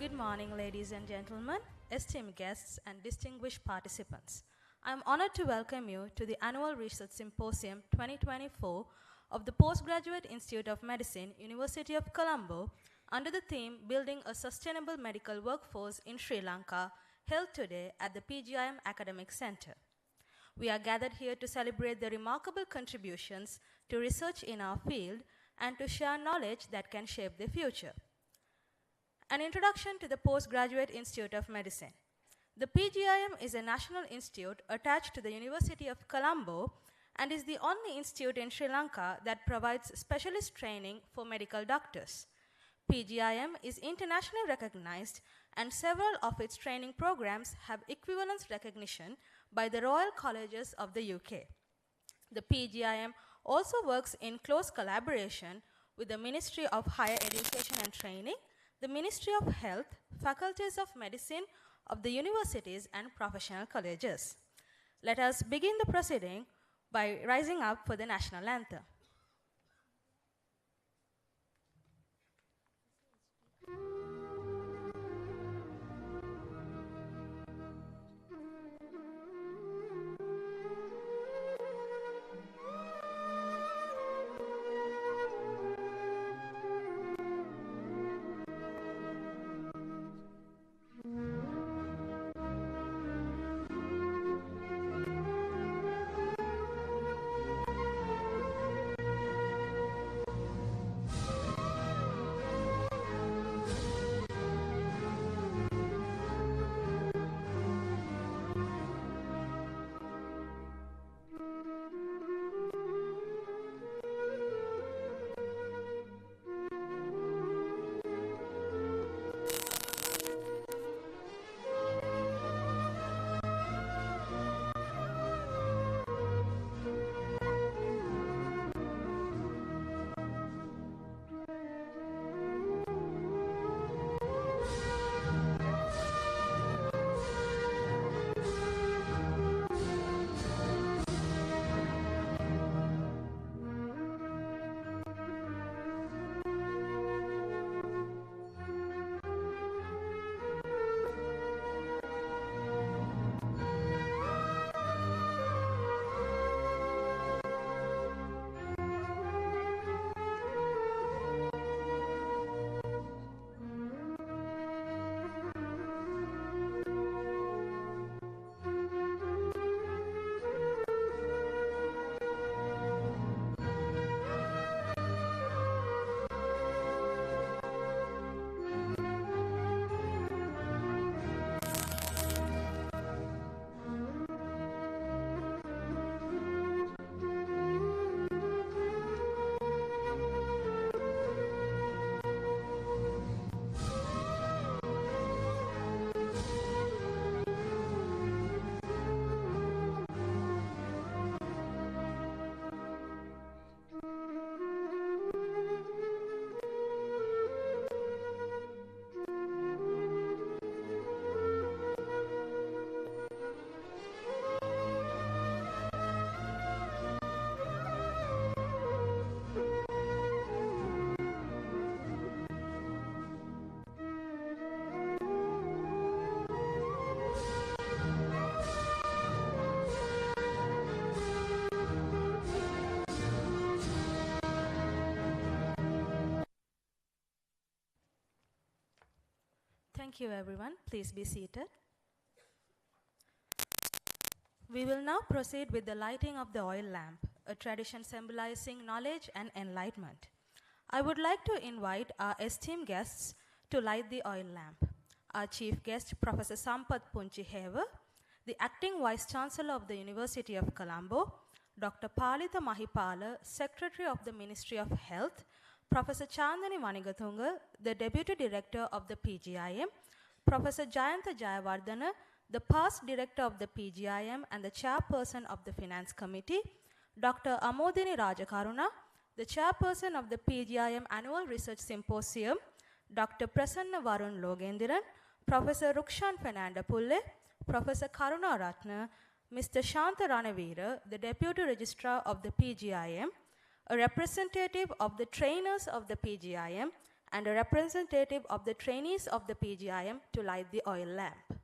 Good morning, ladies and gentlemen, esteemed guests, and distinguished participants. I am honored to welcome you to the Annual Research Symposium 2024 of the Postgraduate Institute of Medicine, University of Colombo, under the theme Building a Sustainable Medical Workforce in Sri Lanka, held today at the Pgim Academic Center. We are gathered here to celebrate the remarkable contributions to research in our field and to share knowledge that can shape the future. An introduction to the Postgraduate Institute of Medicine. The PGIM is a national institute attached to the University of Colombo and is the only institute in Sri Lanka that provides specialist training for medical doctors. PGIM is internationally recognized and several of its training programs have equivalence recognition by the Royal Colleges of the UK. The PGIM also works in close collaboration with the Ministry of Higher Education and Training, the Ministry of Health, faculties of medicine of the universities and professional colleges. Let us begin the proceeding by rising up for the national anthem. Thank you, everyone. Please be seated. We will now proceed with the lighting of the oil lamp, a tradition symbolizing knowledge and enlightenment. I would like to invite our esteemed guests to light the oil lamp. Our chief guest, Professor Sampath Punchiheva, the acting Vice Chancellor of the University of Colombo, Dr. Palitha Mahipala, Secretary of the Ministry of Health, Professor Chandani Manigathunga, the Deputy Director of the PGIM, Professor Jayantha Jayawardena, the past Director of the PGIM and the Chairperson of the Finance Committee, Dr. Amodini Rajakaruna, the Chairperson of the PGIM Annual Research Symposium, Dr. Prasanna Varun Logendiran, Professor Rukshan Fernanda Pulle, Professor Karuna Ratna, Mr. Shanta Ranavira, the Deputy Registrar of the PGIM, a representative of the trainers of the PGIM, and a representative of the trainees of the PGIM to light the oil lamp.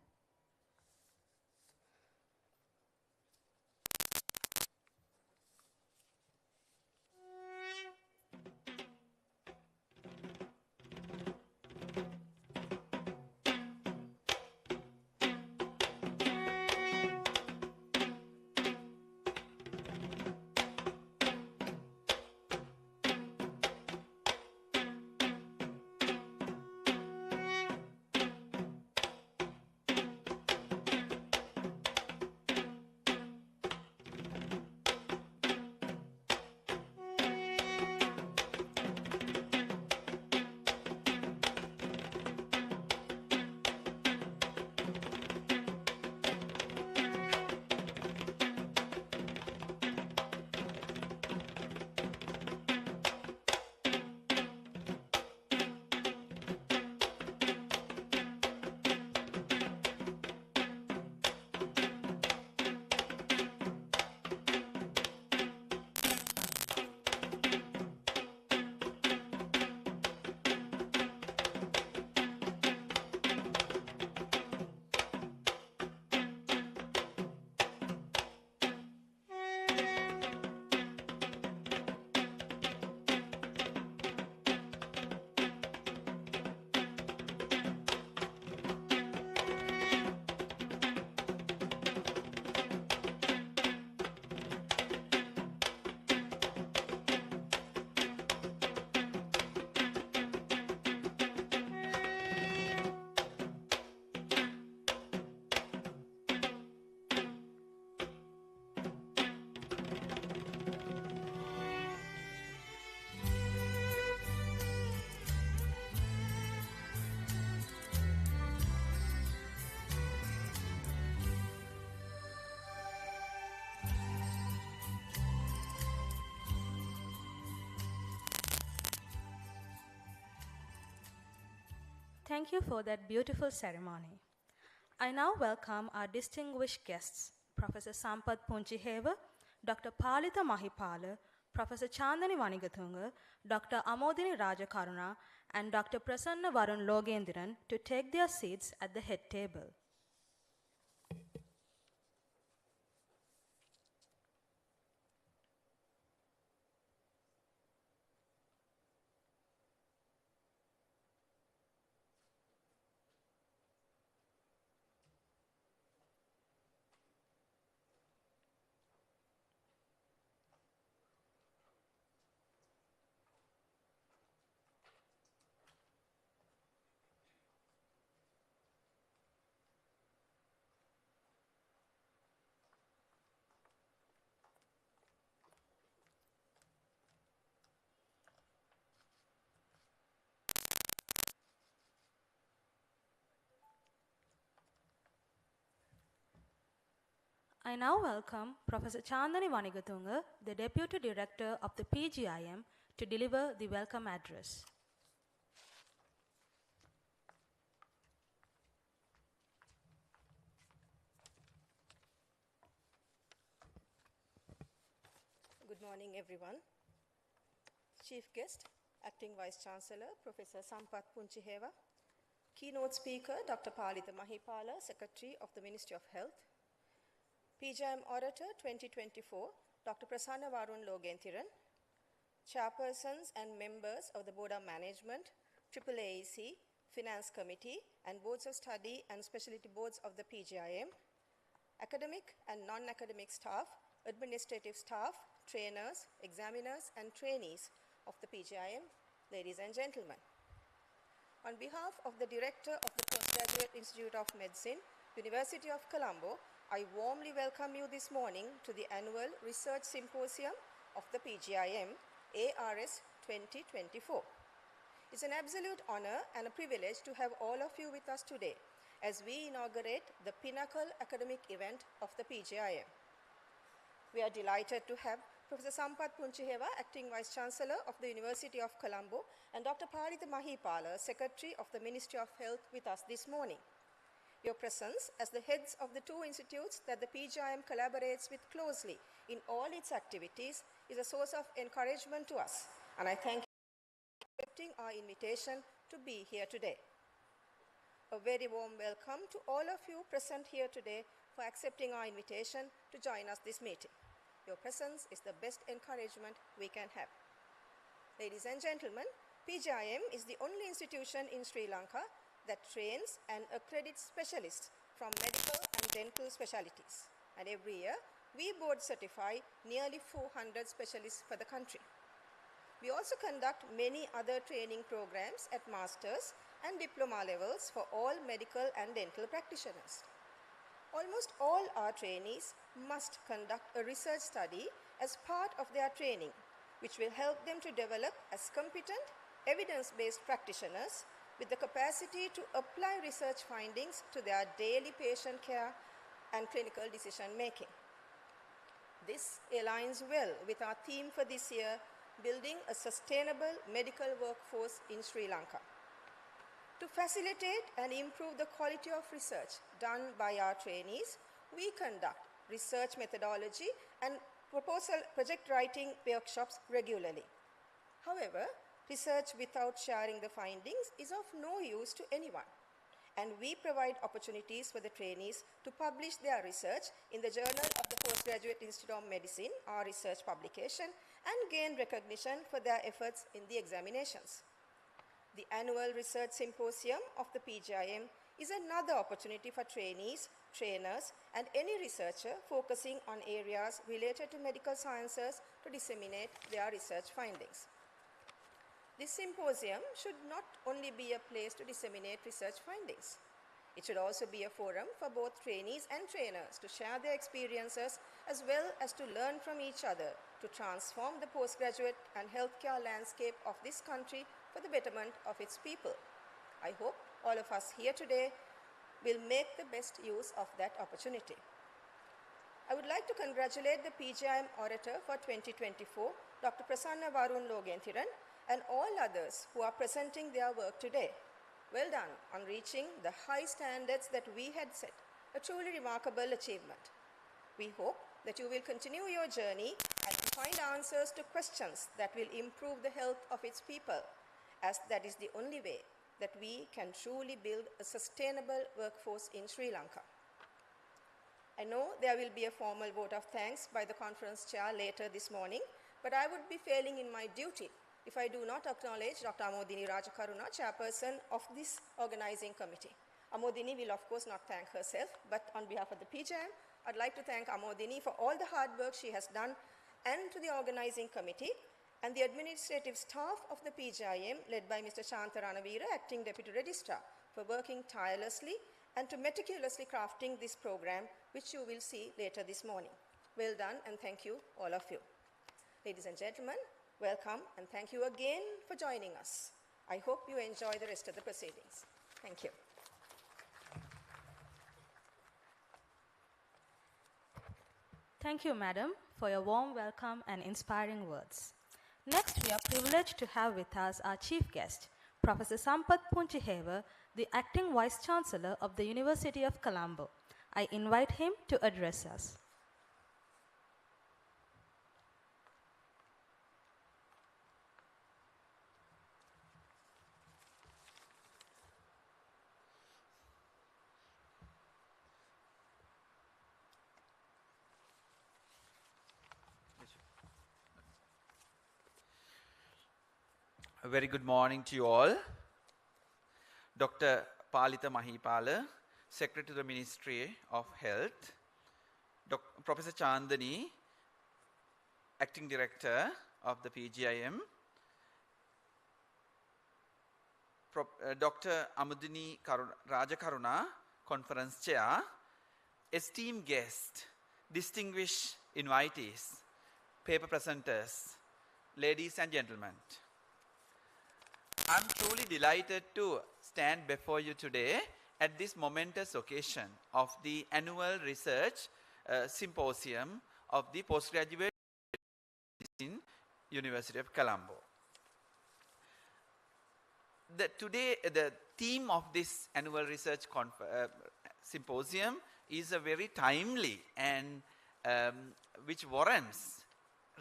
Thank you for that beautiful ceremony. I now welcome our distinguished guests, Professor Sampath Punchiheva, Dr. Palitha Mahipala, Professor Chandani Vanigathunga, Dr. Amodini Rajakaruna, and Dr. Prasanna Varun Logendran to take their seats at the head table. I now welcome Professor Chandani Vanigathunga, the Deputy Director of the PGIM, to deliver the welcome address. Good morning, everyone. Chief guest, Acting Vice Chancellor, Professor Sampath Punchiheva. Keynote speaker, Dr. Palitha Mahipala, Secretary of the Ministry of Health. PGIM Orator 2024, Dr. Prasanna Varun Logendran. Chairpersons and members of the Board of Management, AAAEC, Finance Committee, and Boards of Study and Specialty Boards of the PGIM. Academic and non-academic staff, administrative staff, trainers, examiners, and trainees of the PGIM, ladies and gentlemen. On behalf of the Director of the Postgraduate Institute of Medicine, University of Colombo, I warmly welcome you this morning to the annual Research Symposium of the PGIM, ARS 2024. It's an absolute honor and a privilege to have all of you with us today as we inaugurate the pinnacle academic event of the PGIM. We are delighted to have Professor Sampath Punchiheva, Acting Vice Chancellor of the University of Colombo, and Dr. Palitha Mahipala, Secretary of the Ministry of Health, with us this morning. Your presence as the heads of the two institutes that the PGIM collaborates with closely in all its activities is a source of encouragement to us, and I thank accepting our invitation to be here today. A very warm welcome to all of you present here today for accepting our invitation to join us this meeting. Your presence is the best encouragement we can have. Ladies and gentlemen, Pgim is the only institution in Sri Lanka that trains and accredits specialists from medical and dental specialties. And every year, we board certify nearly 400 specialists for the country. We also conduct many other training programs at master's and diploma levels for all medical and dental practitioners. Almost all our trainees must conduct a research study as part of their training, which will help them to develop as competent, evidence-based practitioners with the capacity to apply research findings to their daily patient care and clinical decision-making. This aligns well with our theme for this year, building a sustainable medical workforce in Sri Lanka. To facilitate and improve the quality of research done by our trainees, we conduct research methodology and project writing workshops regularly. However, research without sharing the findings is of no use to anyone, and we provide opportunities for the trainees to publish their research in the Journal of the Postgraduate Institute of Medicine, our research publication, and gain recognition for their efforts in the examinations. The annual research symposium of the Pgim is another opportunity for trainees, trainers, and any researcher focusing on areas related to medical sciences to disseminate their research findings. This symposium should not only be a place to disseminate research findings. It should also be a forum for both trainees and trainers to share their experiences as well as to learn from each other to transform the postgraduate and healthcare landscape of this country for the betterment of its people. I hope all of us here today will make the best use of that opportunity. I would like to congratulate the Pgim Orator for 2024, Dr. Prasanna Varun Logenthiran, and all others who are presenting their work today. Well done on reaching the high standards that we had set, a truly remarkable achievement. We hope that you will continue your journey and find answers to questions that will improve the health of its people, as that is the only way that we can truly build a sustainable workforce in Sri Lanka. I know there will be a formal vote of thanks by the conference chair later this morning, but I would be failing in my duty if I do not acknowledge Dr. Amodini Rajakaruna, chairperson of this organizing committee. Amodini will of course not thank herself, but on behalf of the Pgim, I'd like to thank Amodini for all the hard work she has done, and to the organizing committee and the administrative staff of the Pgim, led by Mr. Shantha Ranavira, acting deputy registrar, for working tirelessly and to meticulously crafting this program, which you will see later this morning. Well done, and thank you, all of you. Ladies and gentlemen, welcome, and thank you again for joining us. I hope you enjoy the rest of the proceedings. Thank you. Thank you, Madam, for your warm welcome and inspiring words. Next, we are privileged to have with us our chief guest, Professor Sampath Punchiheva, the Acting Vice-Chancellor of the University of Colombo. I invite him to address us. A very good morning to you all. Dr. Palitha Mahipala, Secretary to the Ministry of Health. Professor Chandani, Acting Director of the Pgim. Dr. Amodini Rajakaruna, Conference Chair. Esteemed guests, distinguished invitees, paper presenters, ladies and gentlemen. I'm truly delighted to stand before you today at this momentous occasion of the annual research symposium of the Postgraduate in University of Colombo. Today, the theme of this annual research symposium is a very timely and which warrants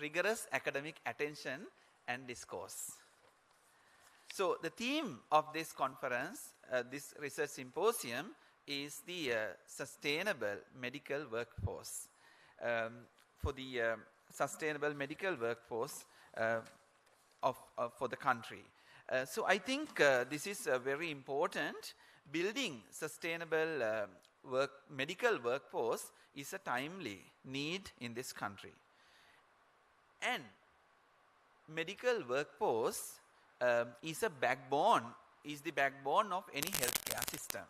rigorous academic attention and discourse. So the theme of this conference, this research symposium, is the sustainable medical workforce. For the sustainable medical workforce for the country. So I think this is very important. Building sustainable medical workforce is a timely need in this country. And medical workforce is the backbone of any healthcare system,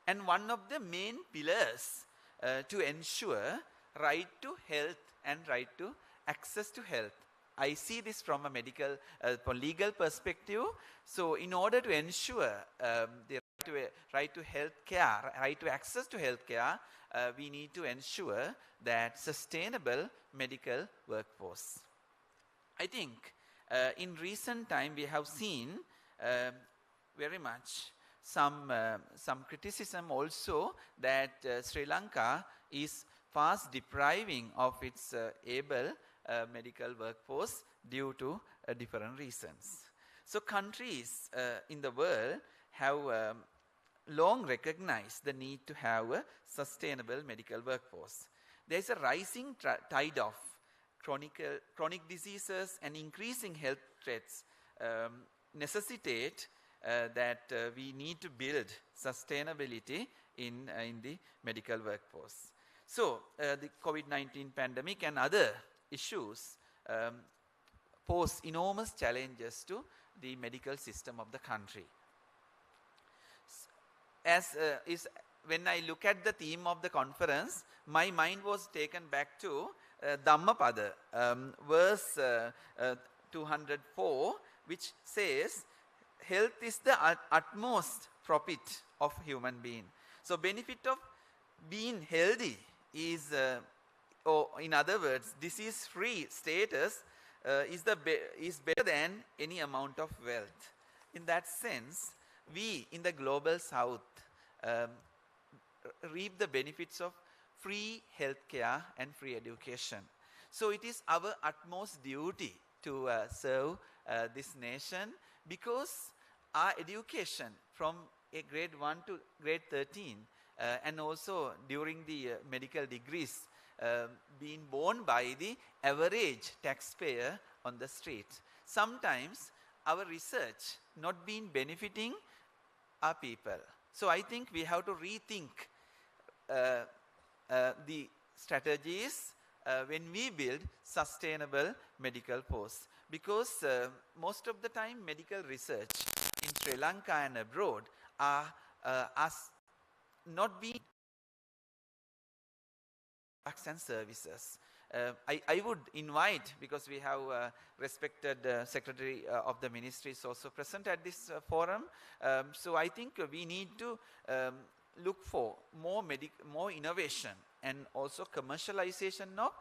and one of the main pillars to ensure right to health and right to access to health. I see this from a legal perspective. So in order to ensure the right to health care, right to access to health care, we need to ensure that sustainable medical workforce. I think in recent time we have seen very much some criticism also that Sri Lanka is fast depriving of its able medical workforce due to different reasons. So countries in the world have long recognized the need to have a sustainable medical workforce. There is a rising tide of chronic diseases and increasing health threats necessitate that we need to build sustainability in the medical workforce. So the COVID-19 pandemic and other issues pose enormous challenges to the medical system of the country. When I look at the theme of the conference, my mind was taken back to Dhammapada, verse 204, which says, health is the utmost profit of human being. So benefit of being healthy is, or in other words, disease-free status is better than any amount of wealth. In that sense, we in the global south reap the benefits of free healthcare and free education. So it is our utmost duty to serve this nation, because our education from grade 1 to grade 13 and also during the medical degrees being borne by the average taxpayer on the street. Sometimes our research not been benefiting our people. So I think we have to rethink the strategies when we build sustainable medical force, because most of the time medical research in Sri Lanka and abroad are not being products and services. I would invite, because we have respected Secretary of the Ministry is also present at this forum, so I think we need to look for more innovation and also commercialization of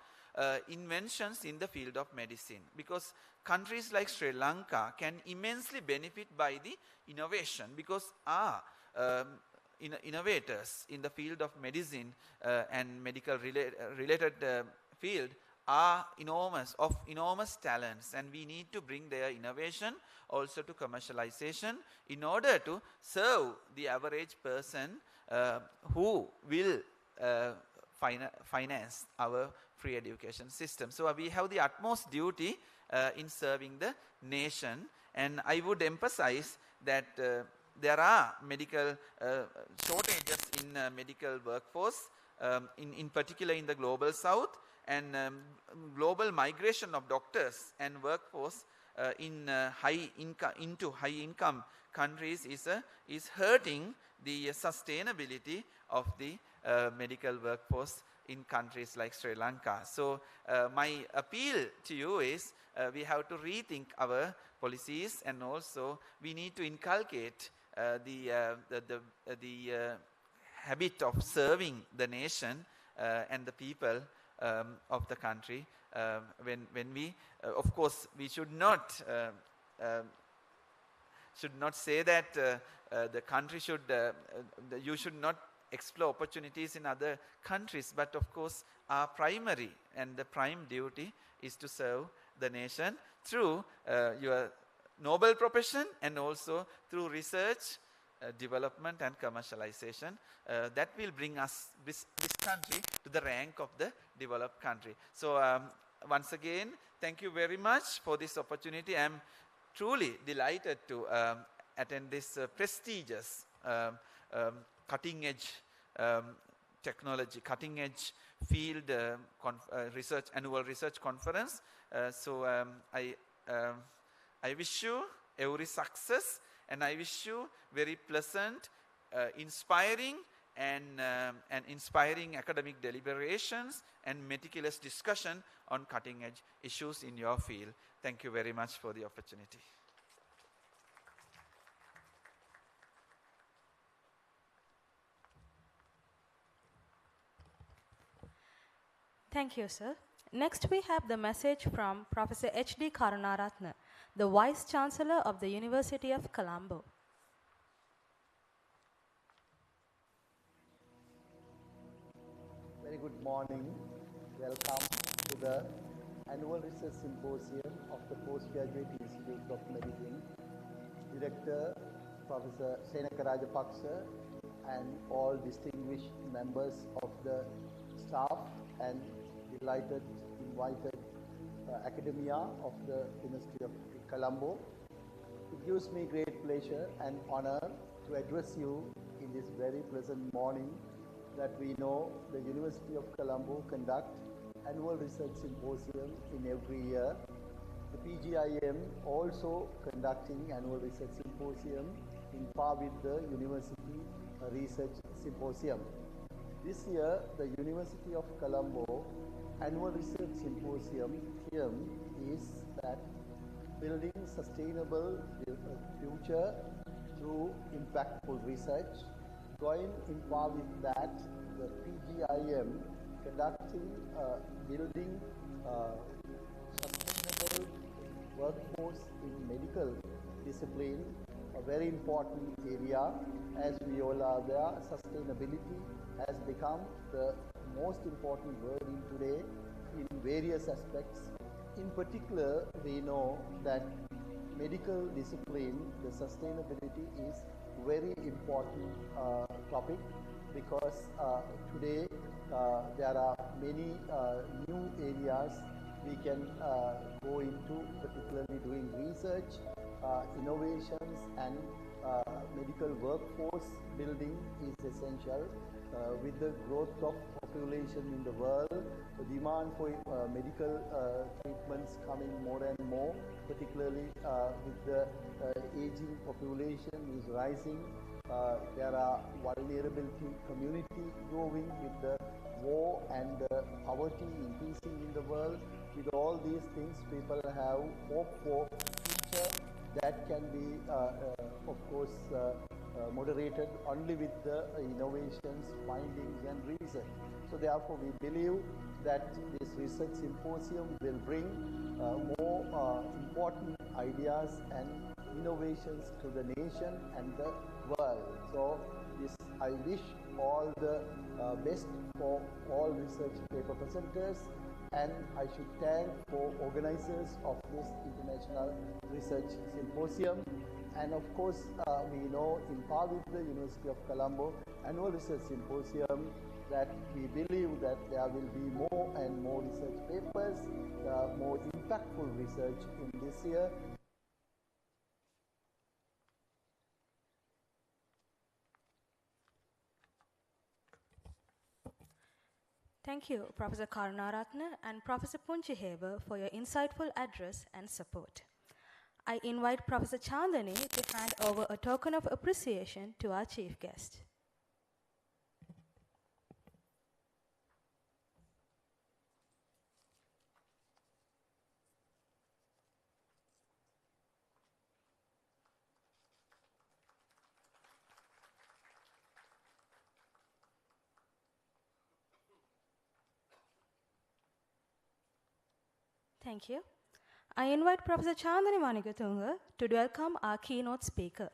inventions in the field of medicine, because countries like Sri Lanka can immensely benefit by the innovation, because our innovators in the field of medicine and medical related field are enormous talents, and we need to bring their innovation also to commercialization in order to serve the average person who will finance our free education system. So we have the utmost duty in serving the nation, and I would emphasize that there are medical shortages in medical workforce, in particular in the global south, and global migration of doctors and workforce into high income countries is hurting the sustainability of the medical workforce in countries like Sri Lanka. So my appeal to you is we have to rethink our policies, and also we need to inculcate the habit of serving the nation and the people of the country. When we, of course, we should not say that the country should, you should not explore opportunities in other countries, but of course our primary and the prime duty is to serve the nation through your noble profession and also through research, development and commercialization that will bring us, this country, to the rank of the developed country. So once again, thank you very much for this opportunity. I am truly delighted to attend this prestigious cutting edge technology, cutting edge field research, annual research conference. So I wish you every success, and I wish you very pleasant, inspiring and inspiring academic deliberations and meticulous discussion on cutting edge issues in your field. Thank you very much for the opportunity. Thank you, sir. Next, we have the message from Professor H.D. Karunaratne, the Vice Chancellor of the University of Colombo. Very good morning. Welcome to the Annual Research Symposium of the Postgraduate Institute of Medicine. Director Professor Senaka Rajapaksa and all distinguished members of the staff and delighted invited academia of the University of Colombo. It gives me great pleasure and honor to address you in this very pleasant morning that we know the University of Colombo conduct annual research symposium in every year. The Pgim also conducting annual research symposium in par with the University Research Symposium. This year, the University of Colombo annual research symposium theme is that building sustainable future through impactful research. Going in par with that, the Pgim conducting building sustainable workforce in medical discipline, a very important area. As we all are aware, sustainability has become the most important word in today in various aspects. In particular, we know that medical discipline, the sustainability is very important topic, because today there are many new areas we can go into, particularly doing research, innovations, and medical workforce building is essential. With the growth of population in the world, the demand for medical treatments coming more and more, particularly with the aging population is rising. There are vulnerability community growing with the war and poverty increasing in the world. With all these things, people have hope for future that can be, of course, moderated only with the innovations, findings and research. So therefore we believe that this research symposium will bring more important ideas and innovations to the nation and the world. So this, I wish all the best for all research paper presenters, and I should thank for organizers of this international research symposium. And of course, we know in par with the University of Colombo annual research symposium that we believe that there will be more and more research papers, more impactful research in this year. Thank you, Professor Karunaratne and Professor Punchiheba, for your insightful address and support. I invite Professor Chandani to hand over a token of appreciation to our chief guest. Thank you. I invite Professor Chandani Manigatunga to welcome our keynote speaker.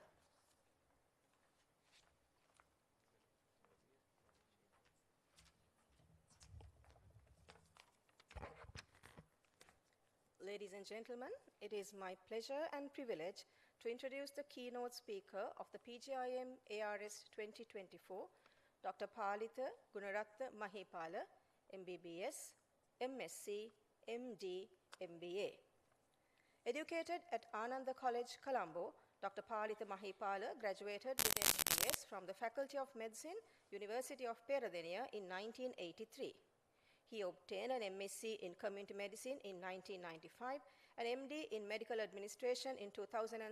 Ladies and gentlemen, it is my pleasure and privilege to introduce the keynote speaker of the Pgim ARS 2024, Dr. Palitha Gunaratha Mahipala, MBBS, MSc, MD, MBA. Educated at Ananda College, Colombo, Dr. Palitha Mahipala graduated with MBBS from the Faculty of Medicine, University of Peradeniya in 1983. He obtained an MSc in Community Medicine in 1995 and MD in Medical Administration in 2006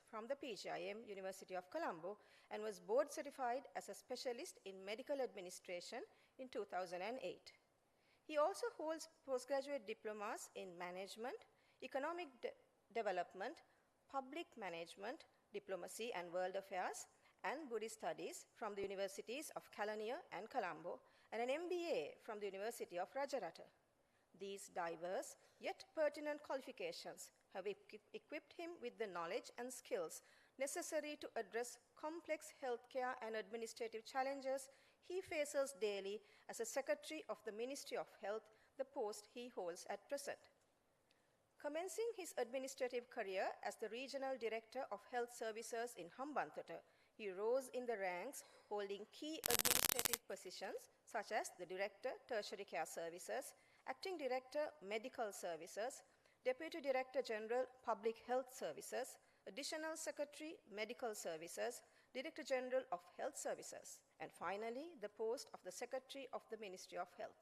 from the Pgim, University of Colombo, and was board certified as a specialist in Medical Administration in 2008. He also holds postgraduate diplomas in Management, Economic Development, Public Management, Diplomacy and World Affairs, and Buddhist Studies from the Universities of Kelaniya and Colombo, and an MBA from the University of Rajarata. These diverse yet pertinent qualifications have equipped him with the knowledge and skills necessary to address complex healthcare and administrative challenges he faces daily as a Secretary of the Ministry of Health, the post he holds at present. Commencing his administrative career as the Regional Director of Health Services in Hambantota, he rose in the ranks holding key administrative positions such as the Director, Tertiary Care Services, Acting Director, Medical Services, Deputy Director General, Public Health Services, Additional Secretary, Medical Services, Director General of Health Services, and finally, the post of the Secretary of the Ministry of Health.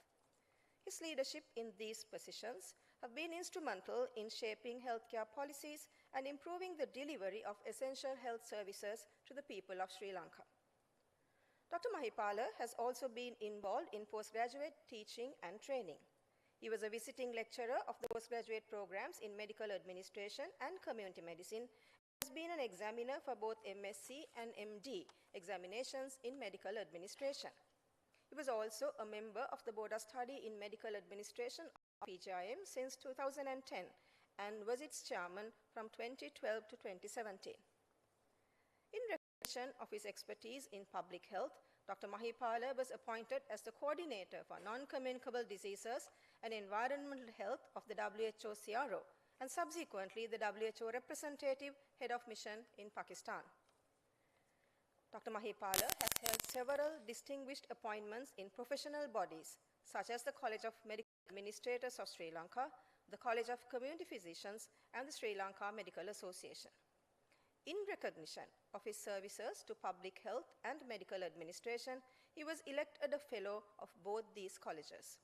His leadership in these positions have been instrumental in shaping healthcare policies and improving the delivery of essential health services to the people of Sri Lanka. Dr. Mahipala has also been involved in postgraduate teaching and training. He was a visiting lecturer of the postgraduate programs in medical administration and community medicine, and has been an examiner for both MSc and MD examinations in medical administration. He was also a member of the Board of Study in Medical Administration of Pgim since 2010 and was its chairman from 2012 to 2017. In recognition of his expertise in public health, Dr. Mahipala was appointed as the coordinator for non-communicable diseases and environmental health of the WHO CRO, and subsequently the WHO representative head of mission in Pakistan. Dr. Mahipala has held several distinguished appointments in professional bodies, such as the College of Medical Administrators of Sri Lanka, the College of Community Physicians, and the Sri Lanka Medical Association. In recognition of his services to public health and medical administration, he was elected a fellow of both these colleges.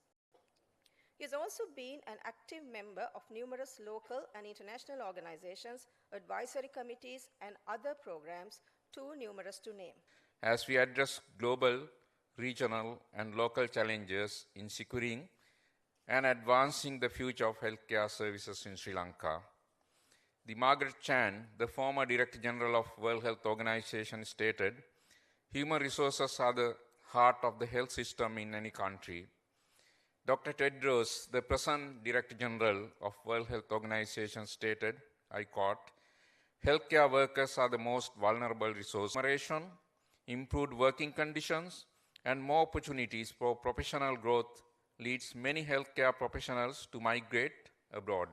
He has also been an active member of numerous local and international organizations, advisory committees, and other programs, too numerous to name. As we address global, regional, and local challenges in securing and advancing the future of healthcare services in Sri Lanka, the Margaret Chan, the former Director General of World Health Organization, stated, "Human resources are the heart of the health system in any country." Dr. Tedros, the present Director General of World Health Organization, stated, I quote, "Healthcare workers are the most vulnerable resource. Remuneration, improved working conditions, and more opportunities for professional growth leads many healthcare professionals to migrate abroad.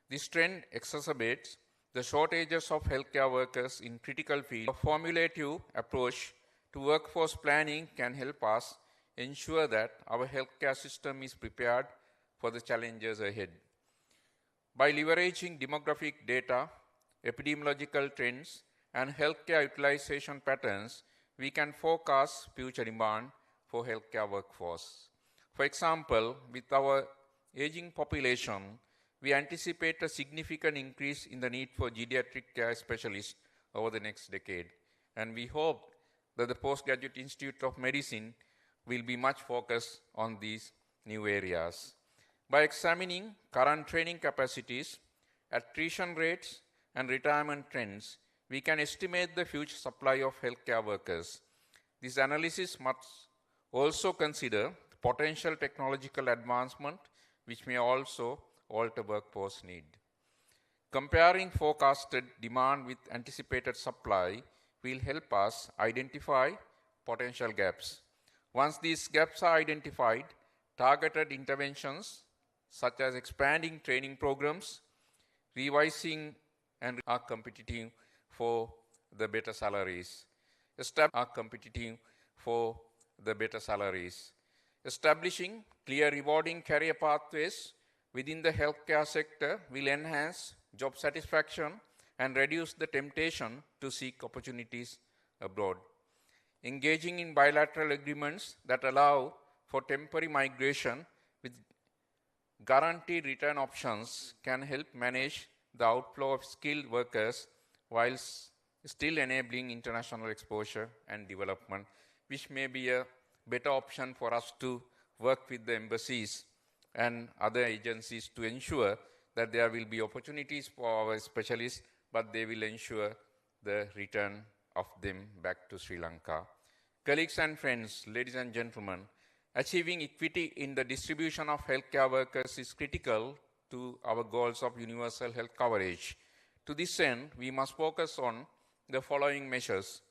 This trend exacerbates the shortages of healthcare workers in critical fields. A formulative approach to workforce planning can help us ensure that our healthcare system is prepared for the challenges ahead. By leveraging demographic data, epidemiological trends, and healthcare utilization patterns, we can forecast future demand for healthcare workforce. For example, with our aging population, we anticipate a significant increase in the need for geriatric care specialists over the next decade. And we hope that the Postgraduate Institute of Medicine will be much focused on these new areas. By examining current training capacities, attrition rates, and retirement trends, we can estimate the future supply of healthcare workers. This analysis must also consider potential technological advancement, which may also alter workforce need. Comparing forecasted demand with anticipated supply will help us identify potential gaps. Once these gaps are identified, targeted interventions such as expanding training programs, revising and are competitive for the better salaries. Are competitive for the better salaries. Establishing clear rewarding career pathways within the healthcare sector will enhance job satisfaction and reduce the temptation to seek opportunities abroad. Engaging in bilateral agreements that allow for temporary migration with guaranteed return options can help manage the outflow of skilled workers whilst still enabling international exposure and development, which may be a better option for us to work with the embassies and other agencies to ensure that there will be opportunities for our specialists, but they will ensure the return of them back to Sri Lanka. Colleagues and friends, ladies and gentlemen, achieving equity in the distribution of healthcare workers is critical to our goals of universal health coverage. To this end, we must focus on the following measures: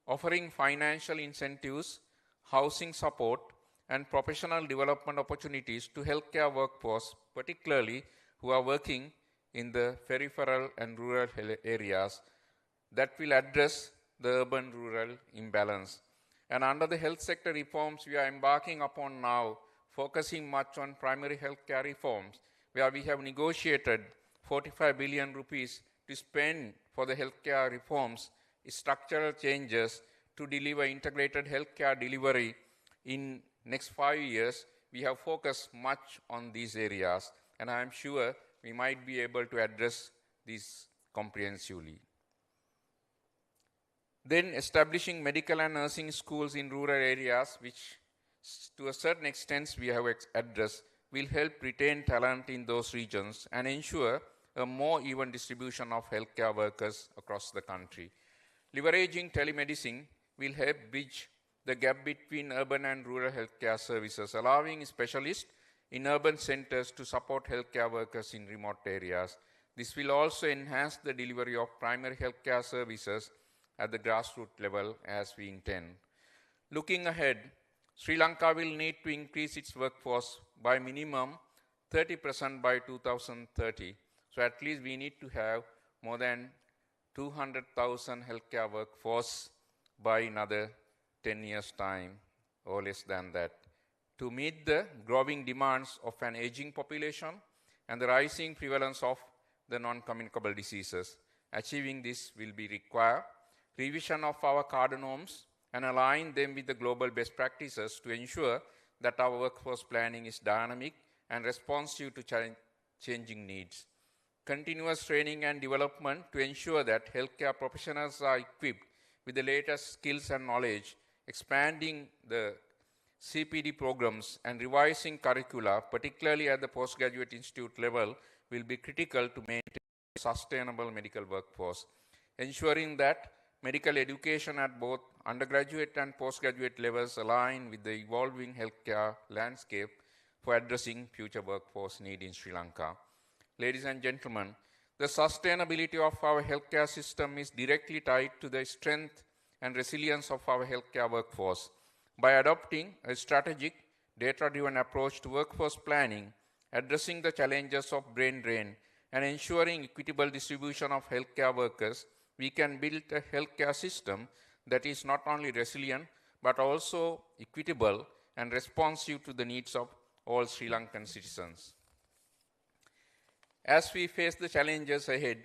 offering financial incentives, housing support, and professional development opportunities to healthcare workforce, particularly who are working in the peripheral and rural areas, that will address the urban-rural imbalance. And under the health sector reforms we are embarking upon now, focusing much on primary healthcare reforms, where we have negotiated 45 billion rupees to spend for the healthcare reforms, structural changes to deliver integrated healthcare delivery in next 5 years. We have focused much on these areas, and I am sure we might be able to address these comprehensively. Then establishing medical and nursing schools in rural areas, which to a certain extent we have addressed, will help retain talent in those regions and ensure a more even distribution of healthcare workers across the country. Leveraging telemedicine will help bridge the gap between urban and rural healthcare services, allowing specialists in urban centers to support healthcare workers in remote areas. This will also enhance the delivery of primary healthcare services at the grassroots level as we intend. Looking ahead, Sri Lanka will need to increase its workforce by minimum 30% by 2030. So at least we need to have more than 200,000 healthcare workforce by another 10 years' time or less than that, to meet the growing demands of an aging population and the rising prevalence of the non-communicable diseases. Achieving this will be require revision of our cadre norms and align them with the global best practices to ensure that our workforce planning is dynamic and responsive to changing needs. Continuous training and development to ensure that healthcare professionals are equipped with the latest skills and knowledge, expanding the CPD programs and revising curricula, particularly at the postgraduate institute level, will be critical to maintain a sustainable medical workforce. Ensuring that medical education at both undergraduate and postgraduate levels align with the evolving healthcare landscape for addressing future workforce need in Sri Lanka. Ladies and gentlemen, the sustainability of our healthcare system is directly tied to the strength and resilience of our healthcare workforce. By adopting a strategic, data-driven approach to workforce planning, addressing the challenges of brain drain, and ensuring equitable distribution of healthcare workers, we can build a healthcare system that is not only resilient, but also equitable and responsive to the needs of all Sri Lankan citizens. As we face the challenges ahead,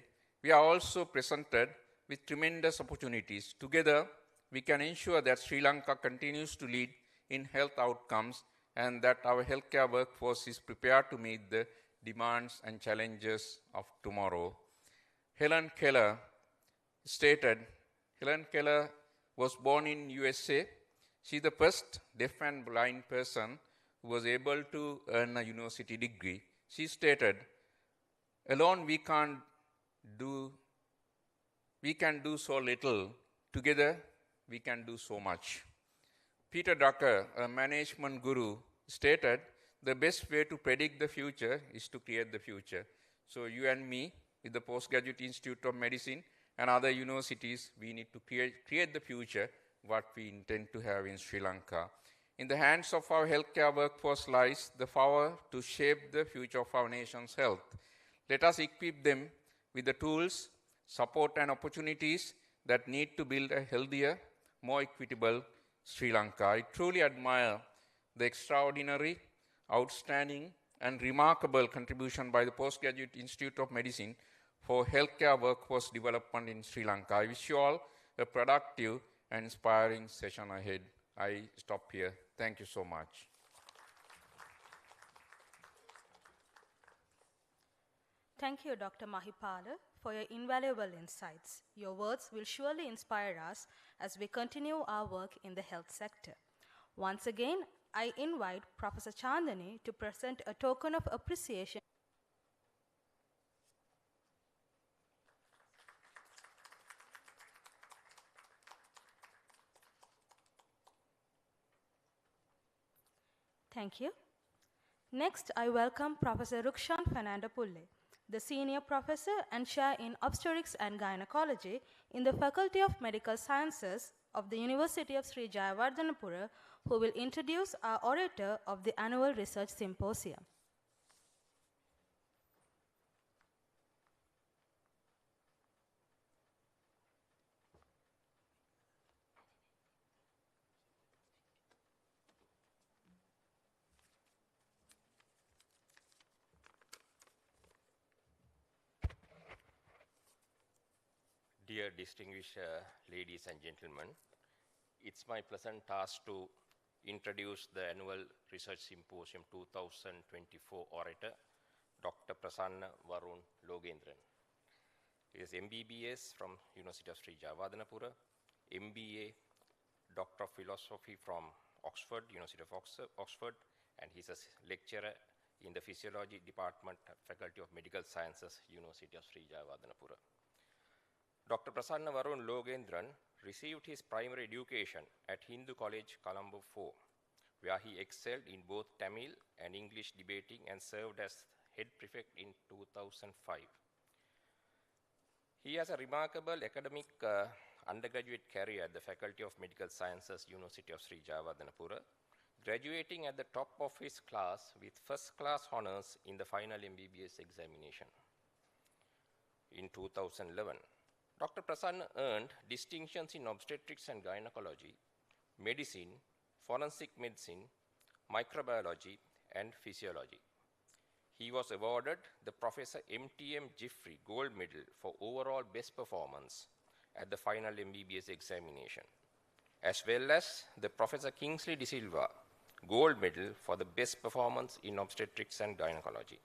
we are also presented with tremendous opportunities. Together, we can ensure that Sri Lanka continues to lead in health outcomes and that our healthcare workforce is prepared to meet the demands and challenges of tomorrow. Helen Keller was born in USA. She is the first deaf and blind person who was able to earn a university degree. She stated, "Alone we can do so little. Together we can do so much." Peter Drucker, a management guru, stated, "The best way to predict the future is to create the future." So you and me, with the Postgraduate Institute of Medicine and other universities, we need to create the future what we intend to have in Sri Lanka. In the hands of our healthcare workforce lies the power to shape the future of our nation's health. Let us equip them with the tools, support, and opportunities that need to build a healthier, more equitable Sri Lanka. I truly admire the extraordinary, outstanding, and remarkable contribution by the Postgraduate Institute of Medicine for healthcare workforce development in Sri Lanka. I wish you all a productive and inspiring session ahead. I stop here. Thank you so much. Thank you, Dr. Mahipala, for your invaluable insights. Your words will surely inspire us as we continue our work in the health sector. Once again, I invite Professor Chandani to present a token of appreciation. Thank you. Next, I welcome Professor Rukshan Fernandopulle, the Senior Professor and Chair in Obstetrics and Gynecology in the Faculty of Medical Sciences of the University of Sri Jayawardhanapura, who will introduce our orator of the Annual Research Symposium. Dear distinguished ladies and gentlemen, it's my pleasant task to introduce the Annual Research Symposium 2024 orator, Dr. Prasanna Varun Logendran. He is MBBS from University of Sri Jayawardhanapura, MBA, Doctor of Philosophy from Oxford, University of Oxford, and he's a lecturer in the Physiology Department, Faculty of Medical Sciences, University of Sri Jayawardhanapura. Dr. Prasanna Varun Logendran received his primary education at Hindu College, Colombo 4, where he excelled in both Tamil and English debating and served as head prefect in 2005. He has a remarkable academic undergraduate career at the Faculty of Medical Sciences, University of Sri Jayawardhanapura, graduating at the top of his class with first-class honors in the final MBBS examination. In 2011, Dr. Prasanna earned distinctions in obstetrics and gynecology, medicine, forensic medicine, microbiology, and physiology. He was awarded the Professor M.T.M. Jeffrey Gold Medal for overall best performance at the final MBBS examination, as well as the Professor Kingsley De Silva Gold Medal for the best performance in obstetrics and gynecology.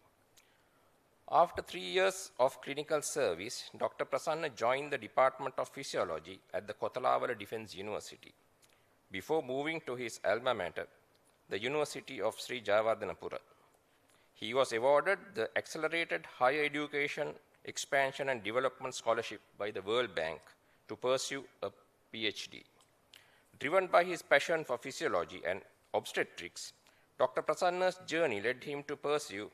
After 3 years of clinical service, Dr. Prasanna joined the Department of Physiology at the Kothalawala Defence University before moving to his alma mater, the University of Sri Jayawardhanapura. He was awarded the Accelerated Higher Education Expansion and Development Scholarship by the World Bank to pursue a PhD. Driven by his passion for physiology and obstetrics, Dr. Prasanna's journey led him to pursue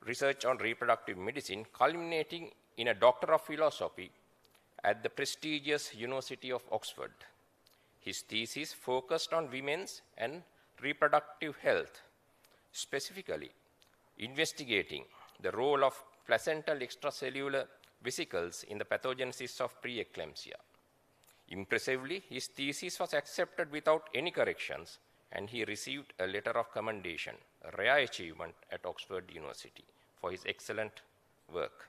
research on reproductive medicine, culminating in a Doctor of Philosophy at the prestigious University of Oxford. His thesis focused on women's and reproductive health, specifically investigating the role of placental extracellular vesicles in the pathogenesis of preeclampsia. Impressively, his thesis was accepted without any corrections, and he received a letter of commendation, a rare achievement at Oxford University, for his excellent work.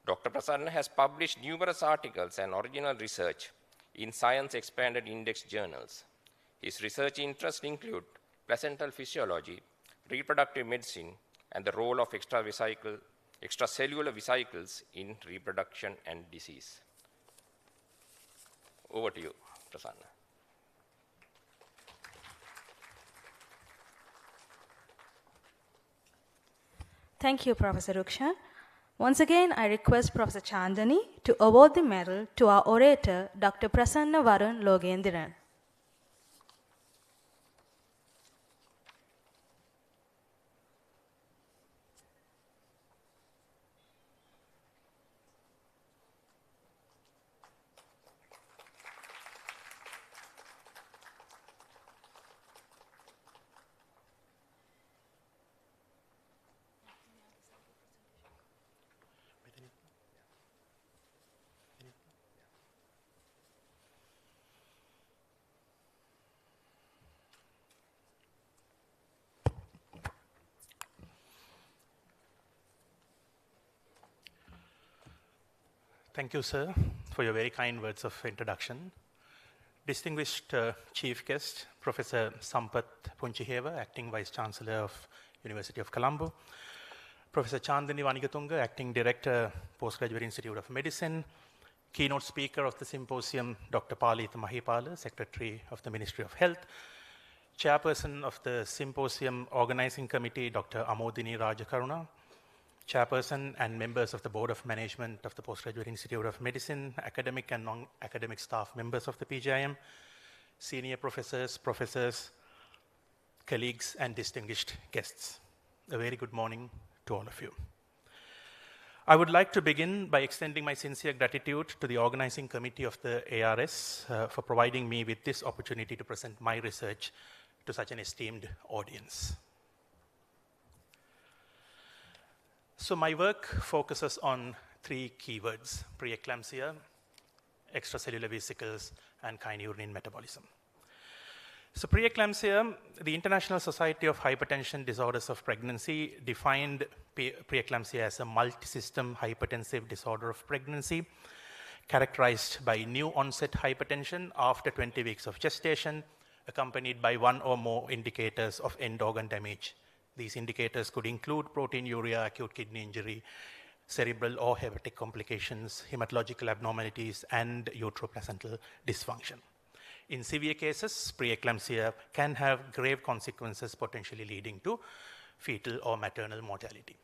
Dr. Prasanna has published numerous articles and original research in Science Expanded Index journals. His research interests include placental physiology, reproductive medicine, and the role of extracellular vesicles in reproduction and disease. Over to you, Prasanna. Thank you, Professor Rukshan. Once again, I request Professor Chandani to award the medal to our orator, Dr. Prasanna Varun Logendran. Thank you, sir, for your very kind words of introduction. Distinguished Chief Guest, Professor Sampath Punchiheva, Acting Vice Chancellor of University of Colombo, Professor Chandani Vanigatunga, Acting Director, Postgraduate Institute of Medicine, Keynote Speaker of the Symposium, Dr. Palith Mahipala, Secretary of the Ministry of Health, Chairperson of the Symposium Organizing Committee, Dr. Amodini Rajakaruna, Chairperson and members of the Board of Management of the Postgraduate Institute of Medicine, academic and non-academic staff members of the Pgim, senior professors, colleagues, and distinguished guests. A very good morning to all of you. I would like to begin by extending my sincere gratitude to the organizing committee of the ARS for providing me with this opportunity to present my research to such an esteemed audience. So my work focuses on three keywords: preeclampsia, extracellular vesicles, and kynurenine metabolism. So preeclampsia, the International Society of Hypertension Disorders of Pregnancy defined preeclampsia as a multi-system hypertensive disorder of pregnancy characterized by new onset hypertension after 20 weeks of gestation, accompanied by one or more indicators of end organ damage. These indicators could include proteinuria, acute kidney injury, cerebral or hepatic complications, hematological abnormalities, and uteroplacental dysfunction. In severe cases, preeclampsia can have grave consequences, potentially leading to fetal or maternal mortality.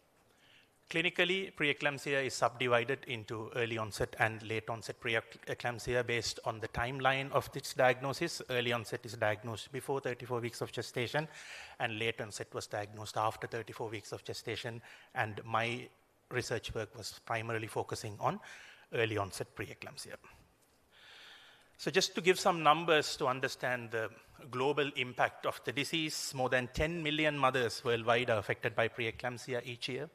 Clinically, preeclampsia is subdivided into early onset and late onset preeclampsia based on the timeline of its diagnosis. Early onset is diagnosed before 34 weeks of gestation, and late onset was diagnosed after 34 weeks of gestation. And my research work was primarily focusing on early onset preeclampsia. So just to give some numbers to understand the global impact of the disease, more than 10 million mothers worldwide are affected by preeclampsia each year.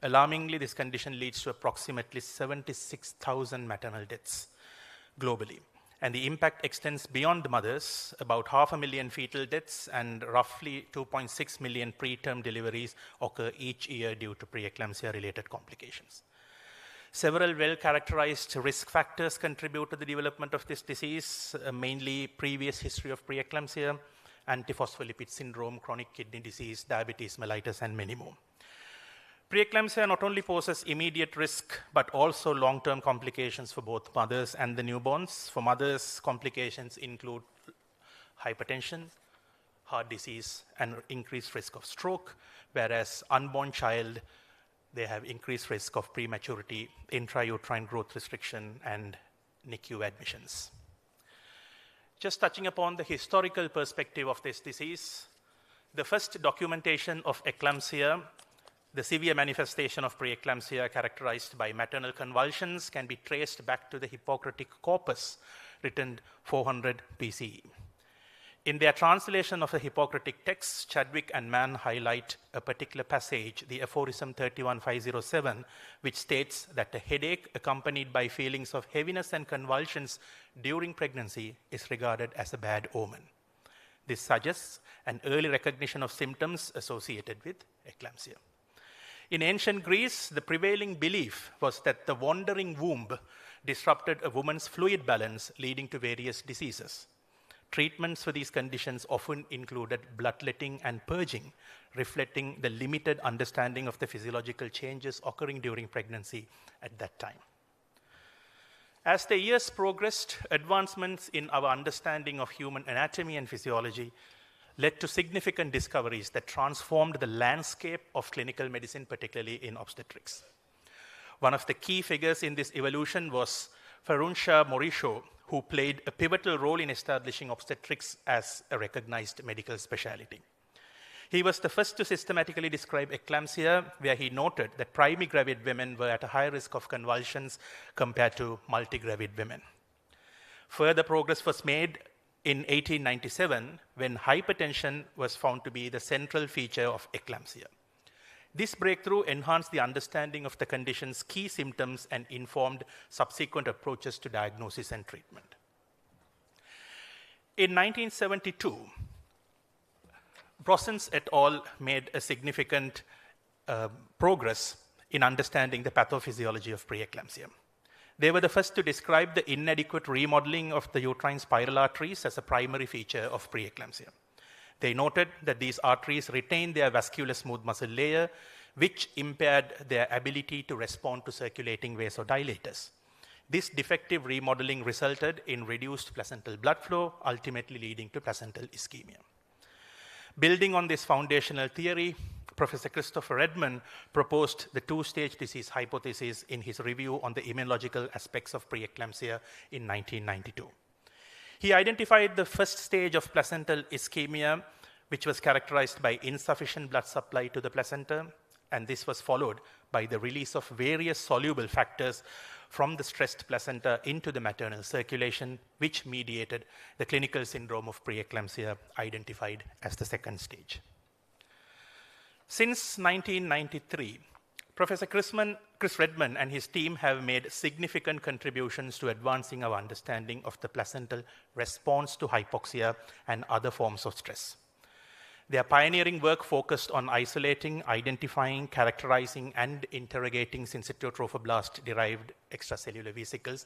Alarmingly, this condition leads to approximately 76,000 maternal deaths globally. And the impact extends beyond mothers. About 500,000 fetal deaths and roughly 2.6 million preterm deliveries occur each year due to preeclampsia-related complications. Several well-characterized risk factors contribute to the development of this disease, mainly previous history of preeclampsia, antiphospholipid syndrome, chronic kidney disease, diabetes mellitus, and many more. Preeclampsia not only poses immediate risk, but also long-term complications for both mothers and the newborns. For mothers, complications include hypertension, heart disease, and increased risk of stroke, whereas unborn child, they have increased risk of prematurity, intrauterine growth restriction, and NICU admissions. Just touching upon the historical perspective of this disease, the first documentation of eclampsia, the severe manifestation of preeclampsia characterized by maternal convulsions, can be traced back to the Hippocratic Corpus, written 400 BCE. In their translation of the Hippocratic text, Chadwick and Mann highlight a particular passage, the aphorism 31507, which states that a headache accompanied by feelings of heaviness and convulsions during pregnancy is regarded as a bad omen. This suggests an early recognition of symptoms associated with eclampsia. In ancient Greece, the prevailing belief was that the wandering womb disrupted a woman's fluid balance, leading to various diseases. Treatments for these conditions often included bloodletting and purging, reflecting the limited understanding of the physiological changes occurring during pregnancy at that time. As the years progressed, advancements in our understanding of human anatomy and physiology led to significant discoveries that transformed the landscape of clinical medicine, particularly in obstetrics. One of the key figures in this evolution was Farrunsha Morisho, who played a pivotal role in establishing obstetrics as a recognized medical specialty. He was the first to systematically describe eclampsia, where he noted that primigravid women were at a higher risk of convulsions compared to multigravid women. Further progress was made in 1897, when hypertension was found to be the central feature of eclampsia. This breakthrough enhanced the understanding of the condition's key symptoms and informed subsequent approaches to diagnosis and treatment. In 1972, Brosens et al. Made a significant progress in understanding the pathophysiology of preeclampsia. They were the first to describe the inadequate remodeling of the uterine spiral arteries as a primary feature of preeclampsia. They noted that these arteries retain their vascular smooth muscle layer, which impaired their ability to respond to circulating vasodilators. This defective remodeling resulted in reduced placental blood flow, ultimately leading to placental ischemia. Building on this foundational theory, Professor Christopher Redman proposed the two-stage disease hypothesis in his review on the immunological aspects of preeclampsia in 1992. He identified the first stage of placental ischemia, which was characterized by insufficient blood supply to the placenta, and this was followed by the release of various soluble factors from the stressed placenta into the maternal circulation, which mediated the clinical syndrome of preeclampsia identified as the second stage. Since 1993, Professor Chris Redman and his team have made significant contributions to advancing our understanding of the placental response to hypoxia and other forms of stress. Their pioneering work focused on isolating, identifying, characterizing, and interrogating syncytial trophoblast-derived extracellular vesicles.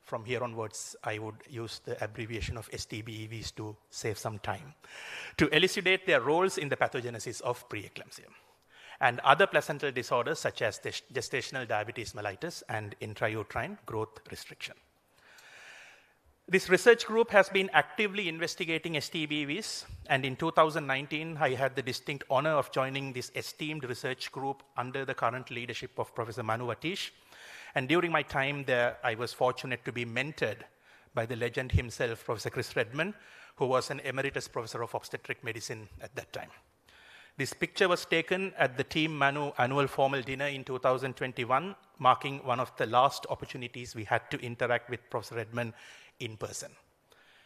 From here onwards, I would use the abbreviation of STBEVs to save some time, to elucidate their roles in the pathogenesis of preeclampsia and other placental disorders such as gestational diabetes mellitus and intrauterine growth restriction. This research group has been actively investigating STBVs, and in 2019, I had the distinct honor of joining this esteemed research group under the current leadership of Professor Manu Atish. And during my time there, I was fortunate to be mentored by the legend himself, Professor Chris Redman, who was an emeritus professor of obstetric medicine at that time. This picture was taken at the Team Manu annual formal dinner in 2021, marking one of the last opportunities we had to interact with Professor Redman in person.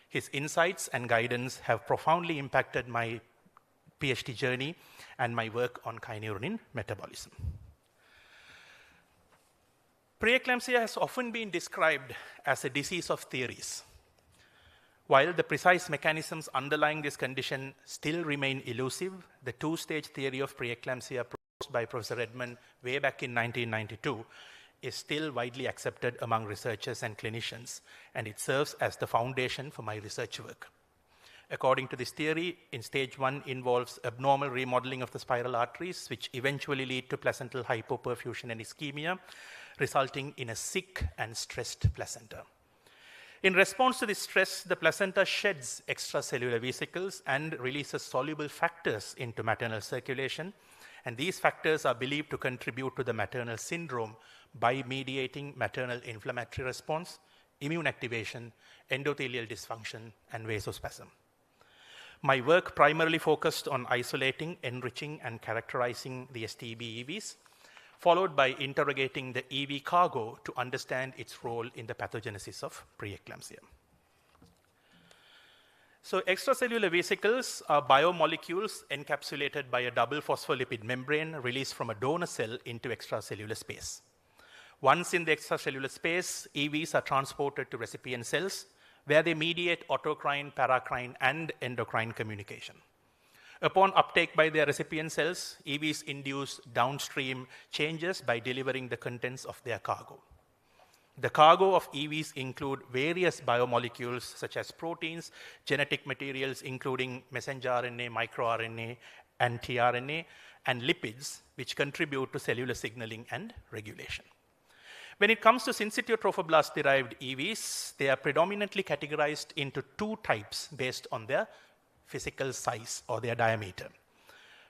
His insights and guidance have profoundly impacted my PhD journey and my work on kynurenine metabolism. Preeclampsia has often been described as a disease of theories. While the precise mechanisms underlying this condition still remain elusive, the two-stage theory of preeclampsia proposed by Professor Redman way back in 1992 is still widely accepted among researchers and clinicians, and it serves as the foundation for my research work. According to this theory, in stage 1 involves abnormal remodeling of the spiral arteries, which eventually lead to placental hypoperfusion and ischemia, resulting in a sick and stressed placenta. In response to this stress, the placenta sheds extracellular vesicles and releases soluble factors into maternal circulation, and these factors are believed to contribute to the maternal syndrome by mediating maternal inflammatory response, immune activation, endothelial dysfunction, and vasospasm. My work primarily focused on isolating, enriching, and characterizing the STBEVs, followed by interrogating the EV cargo to understand its role in the pathogenesis of preeclampsia. So extracellular vesicles are biomolecules encapsulated by a double phospholipid membrane released from a donor cell into extracellular space. Once in the extracellular space, EVs are transported to recipient cells, where they mediate autocrine, paracrine, and endocrine communication. Upon uptake by their recipient cells, EVs induce downstream changes by delivering the contents of their cargo. The cargo of EVs include various biomolecules such as proteins, genetic materials including messenger RNA, microRNA, and tRNA, and lipids, which contribute to cellular signaling and regulation. When it comes to syncytial trophoblast-derived EVs, they are predominantly categorized into two types based on their physical size or their diameter.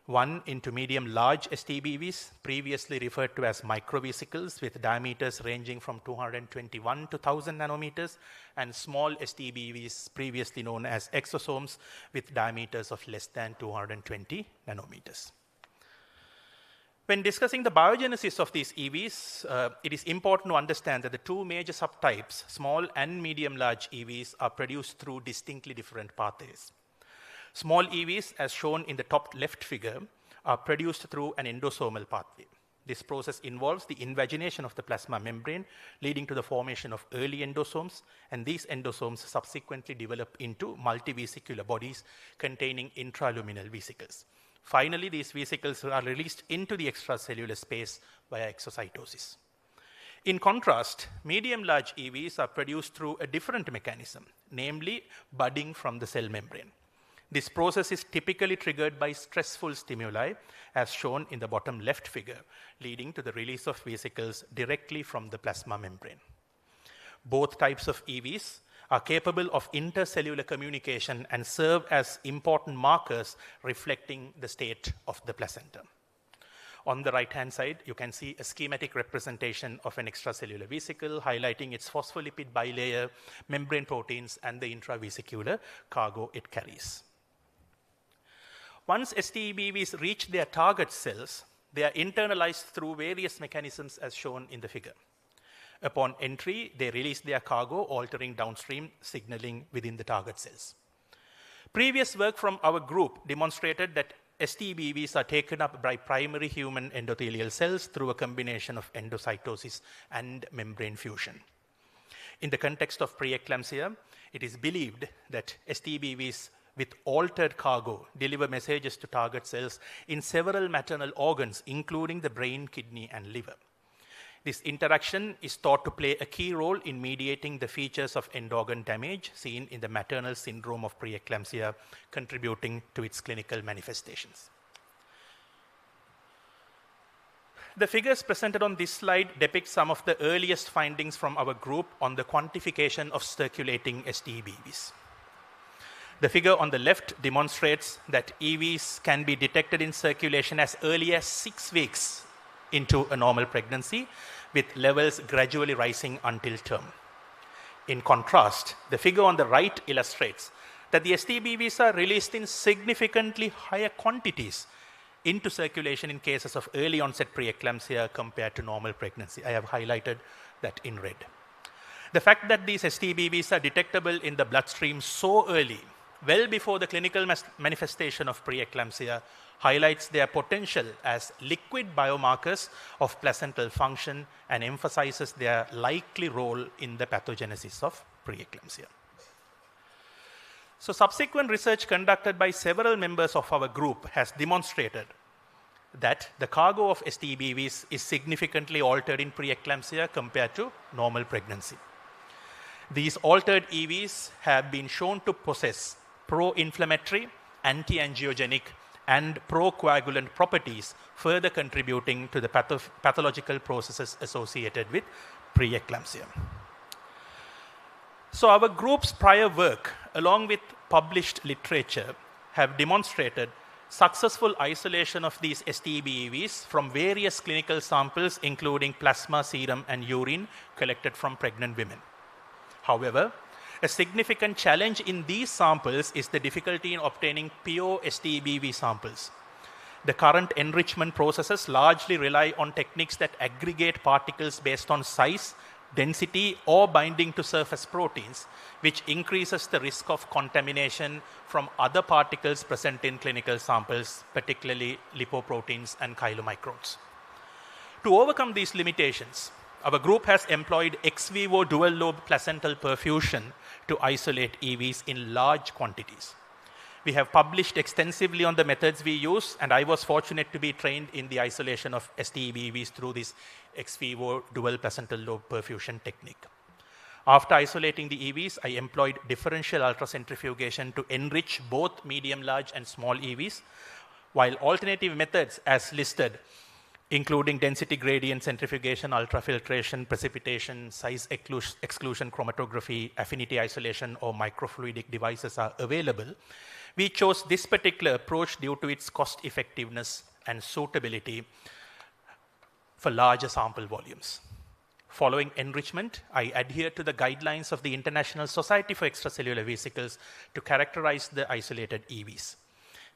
One into medium-large STBVs, previously referred to as microvesicles with diameters ranging from 221 to 1000 nanometers, and small STBVs, previously known as exosomes, with diameters of less than 220 nanometers. When discussing the biogenesis of these EVs, it is important to understand that the two major subtypes, small and medium-large EVs, are produced through distinctly different pathways. Small EVs, as shown in the top left figure, are produced through an endosomal pathway. This process involves the invagination of the plasma membrane, leading to the formation of early endosomes, and these endosomes subsequently develop into multivesicular bodies containing intraluminal vesicles. Finally, these vesicles are released into the extracellular space via exocytosis. In contrast, medium-large EVs are produced through a different mechanism, namely budding from the cell membrane. This process is typically triggered by stressful stimuli, as shown in the bottom left figure, leading to the release of vesicles directly from the plasma membrane. Both types of EVs are capable of intercellular communication and serve as important markers reflecting the state of the placenta. On the right-hand side, you can see a schematic representation of an extracellular vesicle highlighting its phospholipid bilayer, membrane proteins, and the intravesicular cargo it carries. Once STEBVs reach their target cells, they are internalized through various mechanisms as shown in the figure. Upon entry, they release their cargo, altering downstream signaling within the target cells. Previous work from our group demonstrated that STBVs are taken up by primary human endothelial cells through a combination of endocytosis and membrane fusion. In the context of preeclampsia, it is believed that STBVs with altered cargo deliver messages to target cells in several maternal organs, including the brain, kidney, and liver. This interaction is thought to play a key role in mediating the features of end-organ damage seen in the maternal syndrome of preeclampsia, contributing to its clinical manifestations. The figures presented on this slide depict some of the earliest findings from our group on the quantification of circulating STEBVs. The figure on the left demonstrates that EVs can be detected in circulation as early as 6 weeks into a normal pregnancy, with levels gradually rising until term. In contrast, the figure on the right illustrates that the STBVs are released in significantly higher quantities into circulation in cases of early onset preeclampsia compared to normal pregnancy. I have highlighted that in red. The fact that these STBVs are detectable in the bloodstream so early, well before the clinical manifestation of preeclampsia, highlights their potential as liquid biomarkers of placental function and emphasizes their likely role in the pathogenesis of preeclampsia. So subsequent research conducted by several members of our group has demonstrated that the cargo of STBVs is significantly altered in preeclampsia compared to normal pregnancy. These altered EVs have been shown to possess pro-inflammatory, anti-angiogenic, and procoagulant properties, further contributing to the pathological processes associated with preeclampsia. So our group's prior work, along with published literature, have demonstrated successful isolation of these STEBVs from various clinical samples, including plasma, serum, and urine collected from pregnant women. However, a significant challenge in these samples is the difficulty in obtaining pure STEBV samples. The current enrichment processes largely rely on techniques that aggregate particles based on size, density, or binding to surface proteins, which increases the risk of contamination from other particles present in clinical samples, particularly lipoproteins and chylomicrons. To overcome these limitations, our group has employed ex vivo dual lobe placental perfusion to isolate EVs in large quantities. We have published extensively on the methods we use, and I was fortunate to be trained in the isolation of STEBVs through this ex vivo dual placental lobe perfusion technique. After isolating the EVs, I employed differential ultracentrifugation to enrich both medium, large, and small EVs, while alternative methods as listed, including density gradient centrifugation, ultrafiltration, precipitation, size exclusion chromatography, affinity isolation, or microfluidic devices are available, we chose this particular approach due to its cost effectiveness and suitability for larger sample volumes. Following enrichment, I adhere to the guidelines of the International Society for Extracellular Vesicles to characterize the isolated EVs.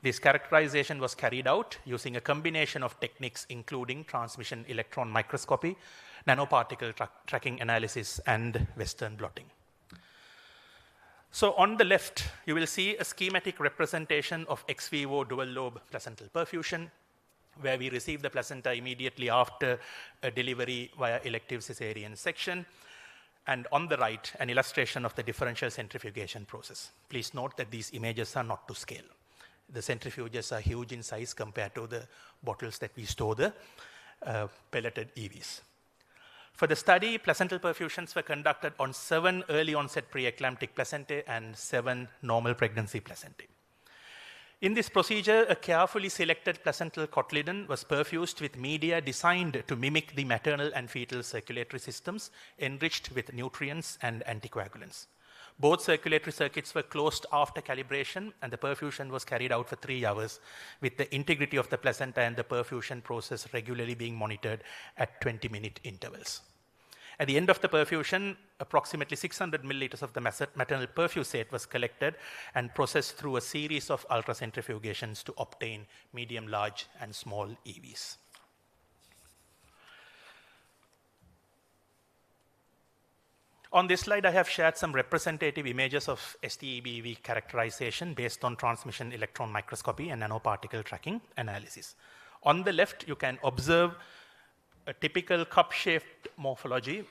This characterization was carried out using a combination of techniques including transmission electron microscopy, nanoparticle tracking analysis, and Western blotting. So on the left, you will see a schematic representation of ex vivo dual lobe placental perfusion, where we receive the placenta immediately after a delivery via elective cesarean section. And on the right, an illustration of the differential centrifugation process. Please note that these images are not to scale. The centrifuges are huge in size compared to the bottles that we store the pelleted EVs. For the study, placental perfusions were conducted on 7 early onset preeclamptic placentae and 7 normal pregnancy placentae. In this procedure, a carefully selected placental cotyledon was perfused with media designed to mimic the maternal and fetal circulatory systems, enriched with nutrients and anticoagulants. Both circulatory circuits were closed after calibration, and the perfusion was carried out for 3 hours, with the integrity of the placenta and the perfusion process regularly being monitored at 20-minute intervals. At the end of the perfusion, approximately 600 milliliters of the maternal perfusate was collected and processed through a series of ultracentrifugations to obtain medium, large, and small EVs. On this slide, I have shared some representative images of STEBV characterization based on transmission electron microscopy and nanoparticle tracking analysis. On the left, you can observe a typical cup-shaped morphology,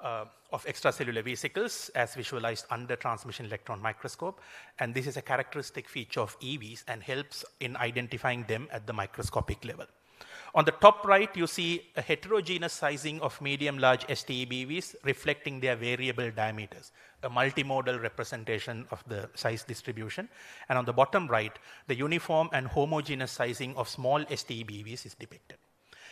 of extracellular vesicles as visualized under transmission electron microscope. And this is a characteristic feature of EVs and helps in identifying them at the microscopic level. On the top right, you see a heterogeneous sizing of medium-large STEBVs reflecting their variable diameters, a multimodal representation of the size distribution. And on the bottom right, the uniform and homogeneous sizing of small STEBVs is depicted.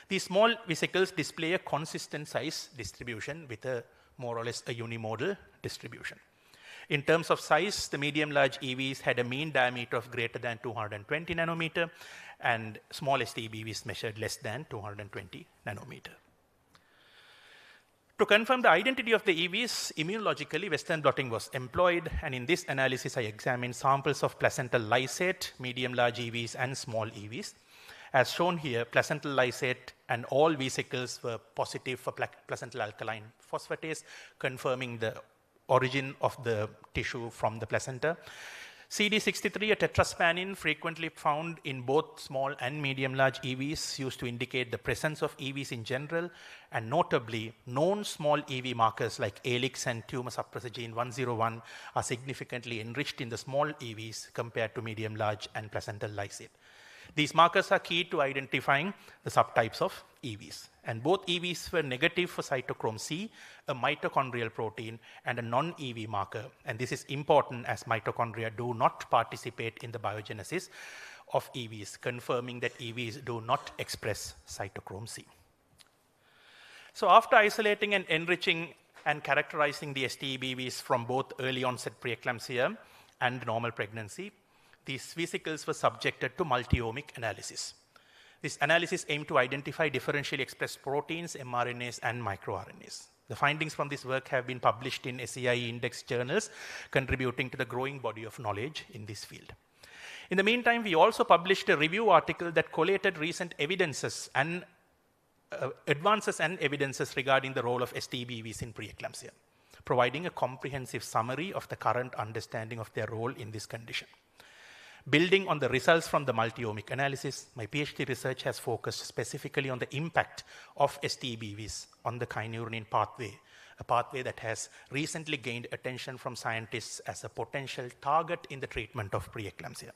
These small vesicles display a consistent size distribution with a more or less a unimodal distribution. In terms of size, the medium-large EVs had a mean diameter of greater than 220 nanometer, and small STEBVs measured less than 220 nanometer. To confirm the identity of the EVs, immunologically, Western blotting was employed, and in this analysis, I examined samples of placental lysate, medium-large EVs, and small EVs. As shown here, placental lysate and all vesicles were positive for placental alkaline phosphatase, confirming the origin of the tissue from the placenta. CD63, a tetraspanin frequently found in both small and medium-large EVs, used to indicate the presence of EVs in general, and notably, known small EV markers like ALIX and tumor suppressor gene 101 are significantly enriched in the small EVs compared to medium-large and placental lysate. These markers are key to identifying the subtypes of EVs. And both EVs were negative for cytochrome C, a mitochondrial protein, and a non-EV marker. And this is important as mitochondria do not participate in the biogenesis of EVs, confirming that EVs do not express cytochrome C. So after isolating and enriching and characterizing the STEBVs from both early onset preeclampsia and normal pregnancy, these vesicles were subjected to multi-omic analysis. This analysis aimed to identify differentially expressed proteins, mRNAs, and microRNAs. The findings from this work have been published in SEIE index journals, contributing to the growing body of knowledge in this field. In the meantime, we also published a review article that collated recent evidences and advances and evidences regarding the role of STEBVs in preeclampsia, providing a comprehensive summary of the current understanding of their role in this condition. Building on the results from the multi-omic analysis, my PhD research has focused specifically on the impact of STEBVs on the kynurenine pathway, a pathway that has recently gained attention from scientists as a potential target in the treatment of preeclampsia.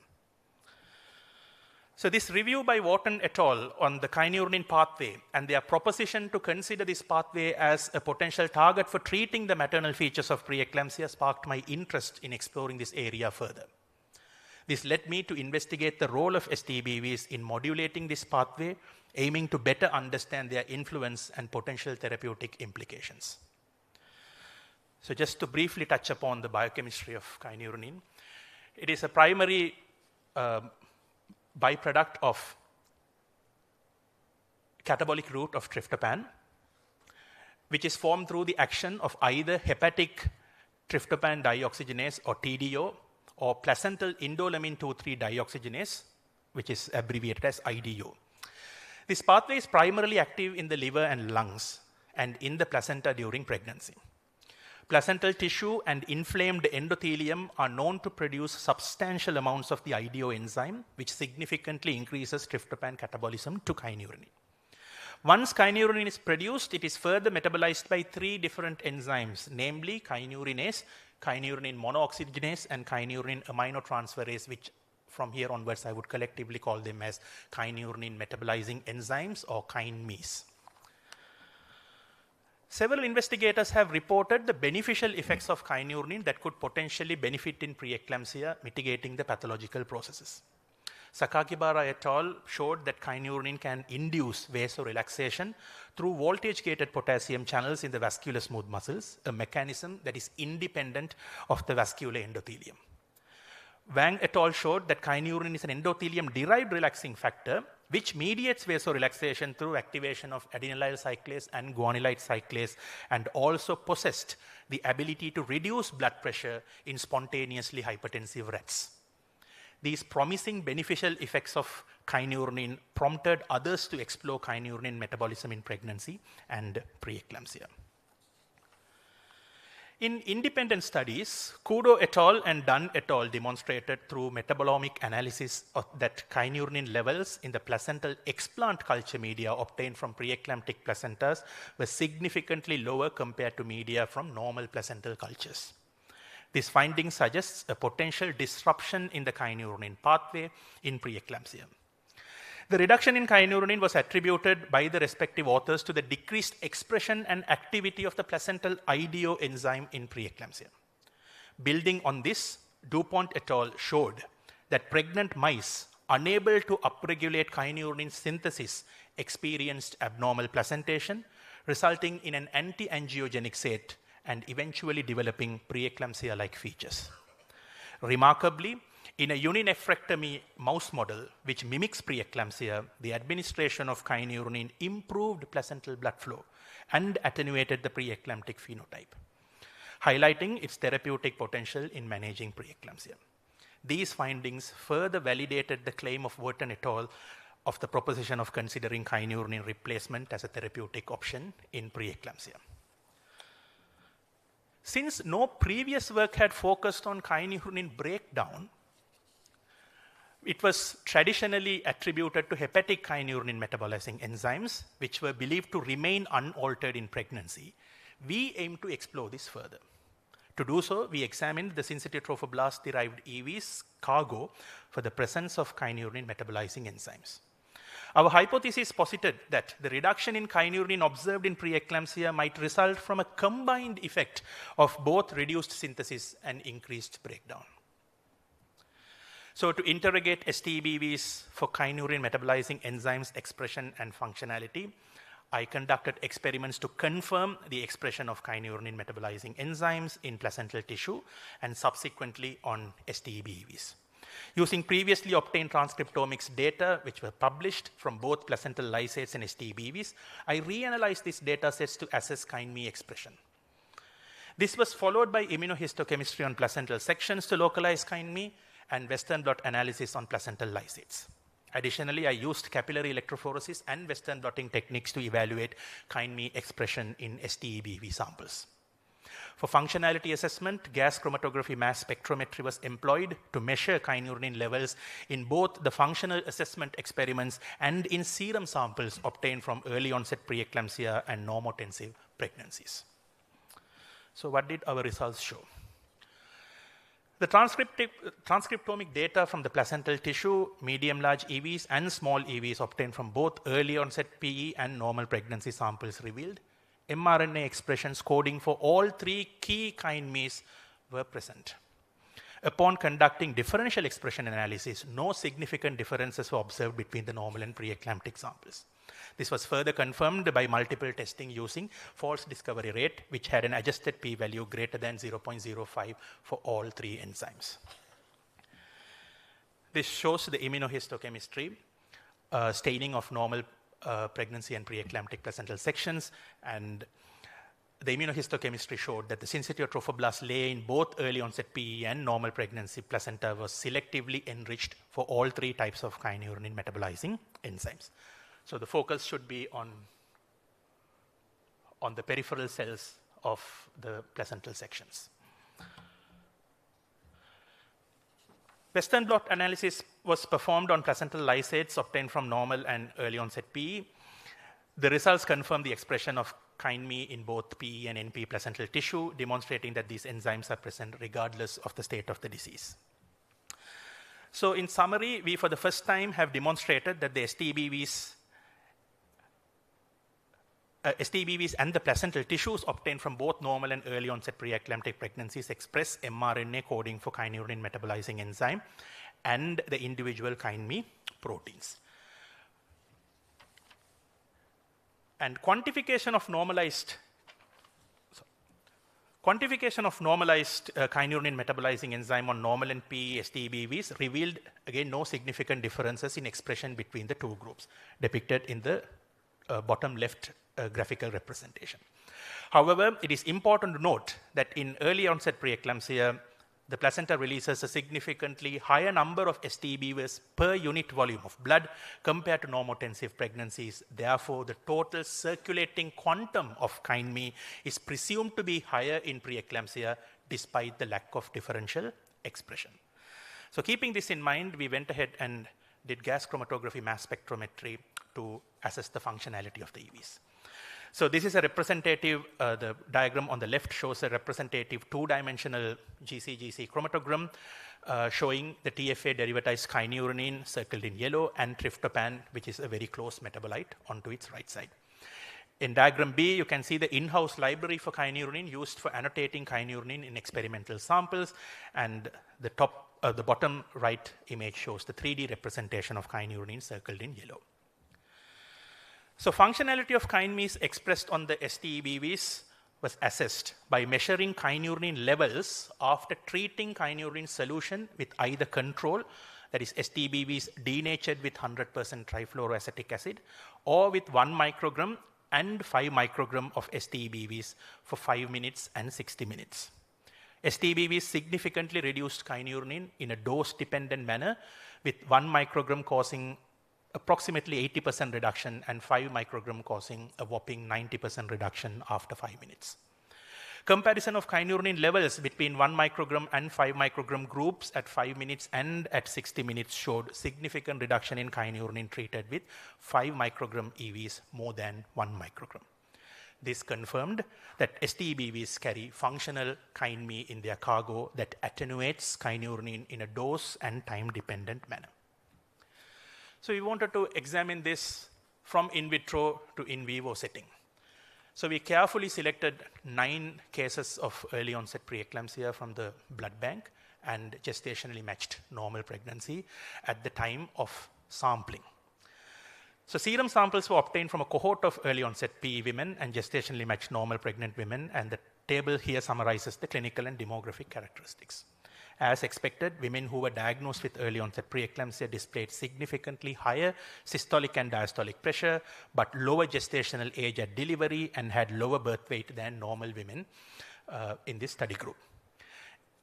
So this review by Wharton et al. On the kynurenine pathway and their proposition to consider this pathway as a potential target for treating the maternal features of preeclampsia sparked my interest in exploring this area further. This led me to investigate the role of STEBVs in modulating this pathway, aiming to better understand their influence and potential therapeutic implications. So just to briefly touch upon the biochemistry of kynurenine, it is a primary byproduct of catabolic route of tryptophan, which is formed through the action of either hepatic tryptophan dioxygenase or TDO, or placental indolamine 2,3 dioxygenase, which is abbreviated as IDO. This pathway is primarily active in the liver and lungs and in the placenta during pregnancy. Placental tissue and inflamed endothelium are known to produce substantial amounts of the IDO enzyme, which significantly increases tryptophan catabolism to kynurenine. Once kynurenine is produced, it is further metabolized by 3 different enzymes, namely kynurenase, kynurenine monooxygenase, and kynurenine aminotransferase, which from here onwards, I would collectively call them as kynurenine metabolizing enzymes or kynmes. Several investigators have reported the beneficial effects of kynurenine that could potentially benefit in preeclampsia, mitigating the pathological processes. Sakakibara et al. Showed that kynurenine can induce vasorelaxation through voltage-gated potassium channels in the vascular smooth muscles, a mechanism that is independent of the vascular endothelium. Wang et al. Showed that kynurenine is an endothelium-derived relaxing factor which mediates vasorelaxation through activation of adenylyl cyclase and guanylate cyclase, and also possessed the ability to reduce blood pressure in spontaneously hypertensive rats. These promising beneficial effects of kynurenine prompted others to explore kynurenine metabolism in pregnancy and preeclampsia. In independent studies, Kudo et al. And Dunn et al. Demonstrated through metabolomic analysis that kynurenine levels in the placental explant culture media obtained from preeclamptic placentas were significantly lower compared to media from normal placental cultures. This finding suggests a potential disruption in the kynurenine pathway in preeclampsia. The reduction in kynurenine was attributed by the respective authors to the decreased expression and activity of the placental IDO enzyme in preeclampsia. Building on this, DuPont et al. Showed that pregnant mice unable to upregulate kynurenine synthesis experienced abnormal placentation, resulting in an anti-angiogenic state and eventually developing preeclampsia-like features. Remarkably, in a uninephrectomy mouse model, which mimics preeclampsia, the administration of kynurenine improved placental blood flow and attenuated the preeclamptic phenotype, highlighting its therapeutic potential in managing preeclampsia. These findings further validated the claim of Wharton et al. Of the proposition of considering kynurenine replacement as a therapeutic option in preeclampsia. Since no previous work had focused on kynurenine breakdown, it was traditionally attributed to hepatic kynurenine metabolizing enzymes, which were believed to remain unaltered in pregnancy. We aim to explore this further. To do so, we examined the syncytial trophoblast-derived EVs cargo for the presence of kynurenine metabolizing enzymes. Our hypothesis posited that the reduction in kynurenine observed in preeclampsia might result from a combined effect of both reduced synthesis and increased breakdown. So to interrogate STBVs for kynurenine metabolizing enzymes expression and functionality, I conducted experiments to confirm the expression of kynurenine metabolizing enzymes in placental tissue and subsequently on STBVs. Using previously obtained transcriptomics data, which were published from both placental lysates and STBVs, I reanalyzed these data sets to assess kynme expression. This was followed by immunohistochemistry on placental sections to localize kynme and Western blot analysis on placental lysates. Additionally, I used capillary electrophoresis and Western blotting techniques to evaluate kynme expression in STBV samples. For functionality assessment, gas chromatography mass spectrometry was employed to measure kynurenine levels in both the functional assessment experiments and in serum samples obtained from early onset preeclampsia and normotensive pregnancies. So what did our results show? The transcriptomic data from the placental tissue, medium-large EVs and small EVs obtained from both early onset PE and normal pregnancy samples revealed mRNA expressions coding for all three key kynmes were present. Upon conducting differential expression analysis, no significant differences were observed between the normal and preeclamptic samples. This was further confirmed by multiple testing using false discovery rate, which had an adjusted p-value greater than 0.05 for all three enzymes. This shows the immunohistochemistry staining of normal pregnancy and preeclamptic placental sections, and the immunohistochemistry showed that the syncytial trophoblast layer in both early onset PE and normal pregnancy placenta was selectively enriched for all three types of kynurenine metabolizing enzymes. So the focus should be on the peripheral cells of the placental sections. Western blot analysis was performed on placental lysates obtained from normal and early onset PE. The results confirm the expression of kynme in both PE and NP placental tissue, demonstrating that these enzymes are present regardless of the state of the disease. So in summary, we for the first time have demonstrated that the STBVs and the placental tissues obtained from both normal and early onset preeclamptic pregnancies express mRNA coding for kynurenine metabolizing enzyme and the individual kine proteins. And quantification of normalized kynurenine metabolizing enzyme on normal and PE STBVs revealed, again, no significant differences in expression between the two groups, depicted in the bottom left graphical representation. However, it is important to note that in early onset preeclampsia, the placenta releases a significantly higher number of STBVs per unit volume of blood compared to normotensive pregnancies. Therefore, the total circulating quantum of kine is presumed to be higher in preeclampsia despite the lack of differential expression. So keeping this in mind, we went ahead and did gas chromatography mass spectrometry to assess the functionality of the EVs. So this is a representative, the diagram on the left shows a representative two-dimensional GC-GC chromatogram showing the TFA derivatized kynurenine circled in yellow and tryptophan, which is a very close metabolite, onto its right side. In diagram B, you can see the in-house library for kynurenine used for annotating kynurenine in experimental samples, and the bottom right image shows the 3D representation of kynurenine circled in yellow. So functionality of kine expressed on the STBVs was assessed by measuring kynurenine levels after treating kynurenine solution with either control, that is STBVs denatured with 100% trifluoroacetic acid, or with 1 microgram and 5 microgram of STBVs for 5 minutes and 60 minutes. STBVs significantly reduced kynurenine in a dose-dependent manner, with 1 microgram causing approximately 80% reduction and 5 microgram causing a whopping 90% reduction after 5 minutes. Comparison of kynurenine levels between 1 microgram and 5 microgram groups at 5 minutes and at 60 minutes showed significant reduction in kynurenine treated with 5 microgram EVs more than 1 microgram. This confirmed that STBVs carry functional kine in their cargo that attenuates kynurenine in a dose and time-dependent manner. So we wanted to examine this from in vitro to in vivo setting. So we carefully selected 9 cases of early onset preeclampsia from the blood bank and gestationally matched normal pregnancy at the time of sampling. So serum samples were obtained from a cohort of early onset PE women and gestationally matched normal pregnant women, and the table here summarizes the clinical and demographic characteristics. As expected, women who were diagnosed with early onset preeclampsia displayed significantly higher systolic and diastolic pressure, but lower gestational age at delivery and had lower birth weight than normal women in this study group.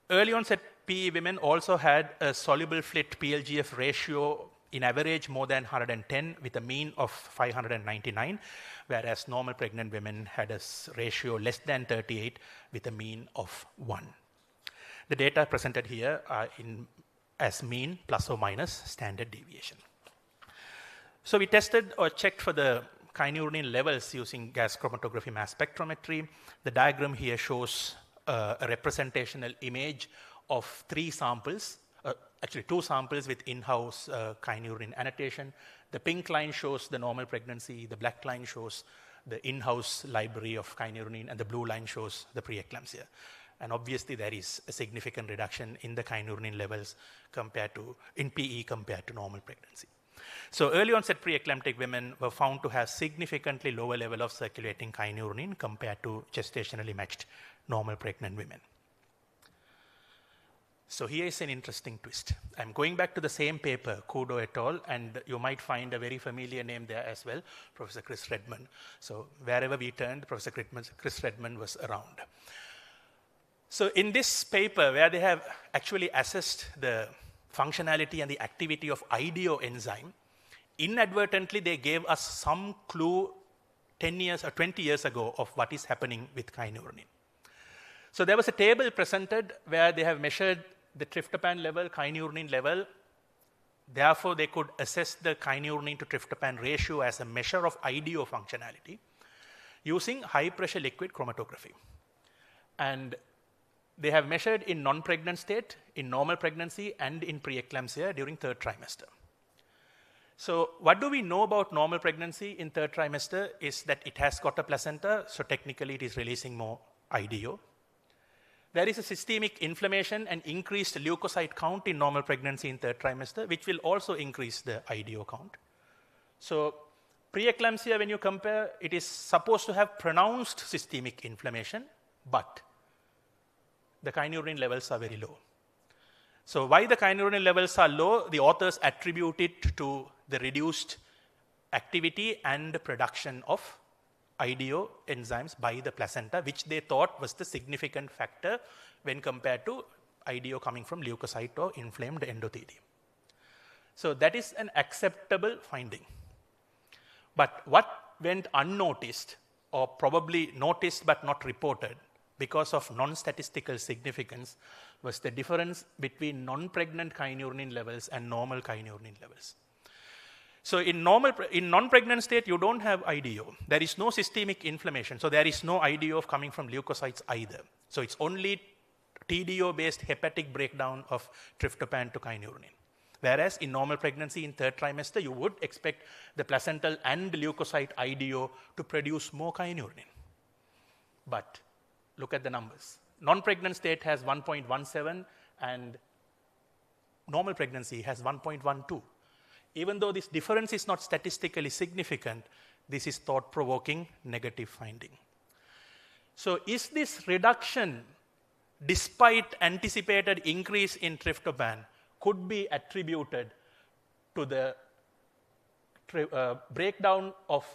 Early onset PE women also had a soluble FLIT PLGF ratio in average more than 110 with a mean of 599, whereas normal pregnant women had a ratio less than 38 with a mean of 1. The data presented here are as mean plus or minus standard deviation. So we tested or checked for the kynurenine levels using gas chromatography mass spectrometry. The diagram here shows a representational image of 3 samples, actually 2 samples with in-house kynurenine annotation. The pink line shows the normal pregnancy, the black line shows the in-house library of kynurenine, and the blue line shows the preeclampsia. And obviously, there is a significant reduction in the kynurenine levels in PE compared to normal pregnancy. So early onset preeclamptic women were found to have significantly lower level of circulating kynurenine compared to gestationally matched normal pregnant women. So here is an interesting twist. I'm going back to the same paper, Kudo et al., and you might find a very familiar name there as well, Professor Chris Redmond. So wherever we turned, Professor Chris Redmond was around. So in this paper, where they have actually assessed the functionality and the activity of IDO enzyme, inadvertently they gave us some clue 10 years or 20 years ago of what is happening with kynurenine. So there was a table presented where they have measured the tryptophan level, kynurenine level. Therefore, they could assess the kynurenine to tryptophan ratio as a measure of IDO functionality using high pressure liquid chromatography. And they have measured in non-pregnant state, in normal pregnancy, and in preeclampsia during third trimester. So what do we know about normal pregnancy in third trimester is that it has got a placenta, so technically it is releasing more IDO. There is a systemic inflammation and increased leukocyte count in normal pregnancy in third trimester, which will also increase the IDO count. So preeclampsia, when you compare, it is supposed to have pronounced systemic inflammation, but the kynurenine levels are very low. So why the kynurenine levels are low, the authors attribute it to the reduced activity and production of IDO enzymes by the placenta, which they thought was the significant factor when compared to IDO coming from leukocyte or inflamed endothelium. So that is an acceptable finding. But what went unnoticed, or probably noticed but not reported because of non-statistical significance, was the difference between non-pregnant kynurenine levels and normal kynurenine levels. So in non-pregnant state, you don't have IDO. There is no systemic inflammation. So there is no IDO coming from leukocytes either. So it's only TDO-based hepatic breakdown of tryptophan to kynurenine. Whereas in normal pregnancy in third trimester, you would expect the placental and leukocyte IDO to produce more kynurenine. But look at the numbers. Non-pregnant state has 1.17 and normal pregnancy has 1.12. Even though this difference is not statistically significant, this is thought-provoking negative finding. So is this reduction, despite anticipated increase in tryptophan, could be attributed to the breakdown of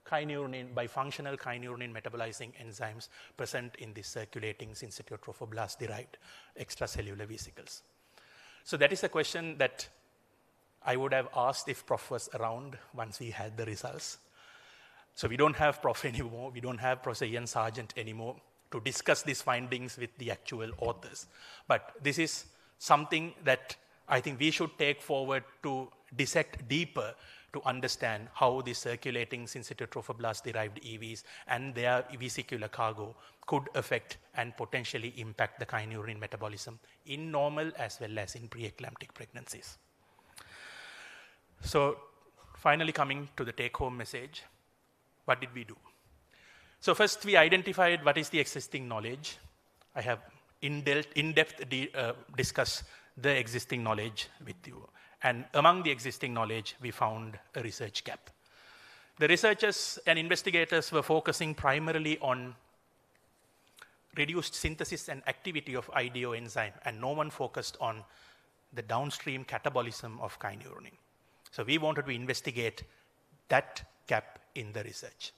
kynurenine by functional kynurenine metabolizing enzymes present in the circulating syncytial trophoblast-derived extracellular vesicles? So that is a question that I would have asked if Prof was around once we had the results. So we don't have Prof anymore. We don't have Professor Ian Sargent anymore to discuss these findings with the actual authors. But this is something that I think we should take forward to dissect deeper to understand how the circulating syncytial trophoblast-derived EVs and their vesicular cargo could affect and potentially impact the kynurenine metabolism in normal as well as in preeclamptic pregnancies. So finally coming to the take-home message, what did we do? So first we identified what is the existing knowledge. I have in-depth discussed the existing knowledge with you. And among the existing knowledge, we found a research gap. The researchers and investigators were focusing primarily on reduced synthesis and activity of IDO enzyme, and no one focused on the downstream catabolism of kynurenine. So we wanted to investigate that gap in the research.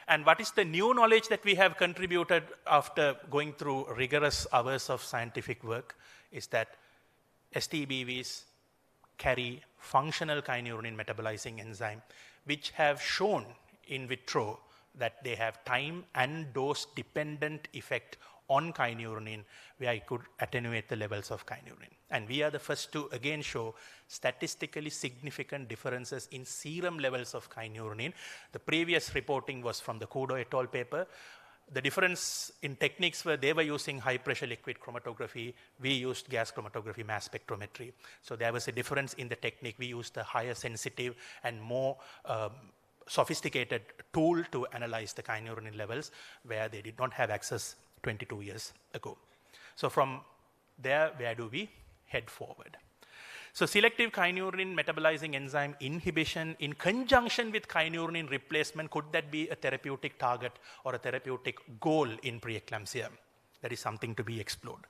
And what is the new knowledge that we have contributed after going through rigorous hours of scientific work is that STBVs carry functional kynurenine metabolizing enzyme, which have shown in vitro that they have time and dose dependent effect on kynurenine, where I could attenuate the levels of kynurenine. And we are the first to again show statistically significant differences in serum levels of kynurenine. The previous reporting was from the Kudo et al. Paper. The difference in techniques were they were using high pressure liquid chromatography, we used gas chromatography, mass spectrometry. So there was a difference in the technique. We used a higher sensitive and more sophisticated tool to analyze the kynurenine levels where they did not have access 22 years ago. So from there, where do we head forward? So selective kynurenine metabolizing enzyme inhibition in conjunction with kynurenine replacement, could that be a therapeutic target or a therapeutic goal in preeclampsia? That is something to be explored.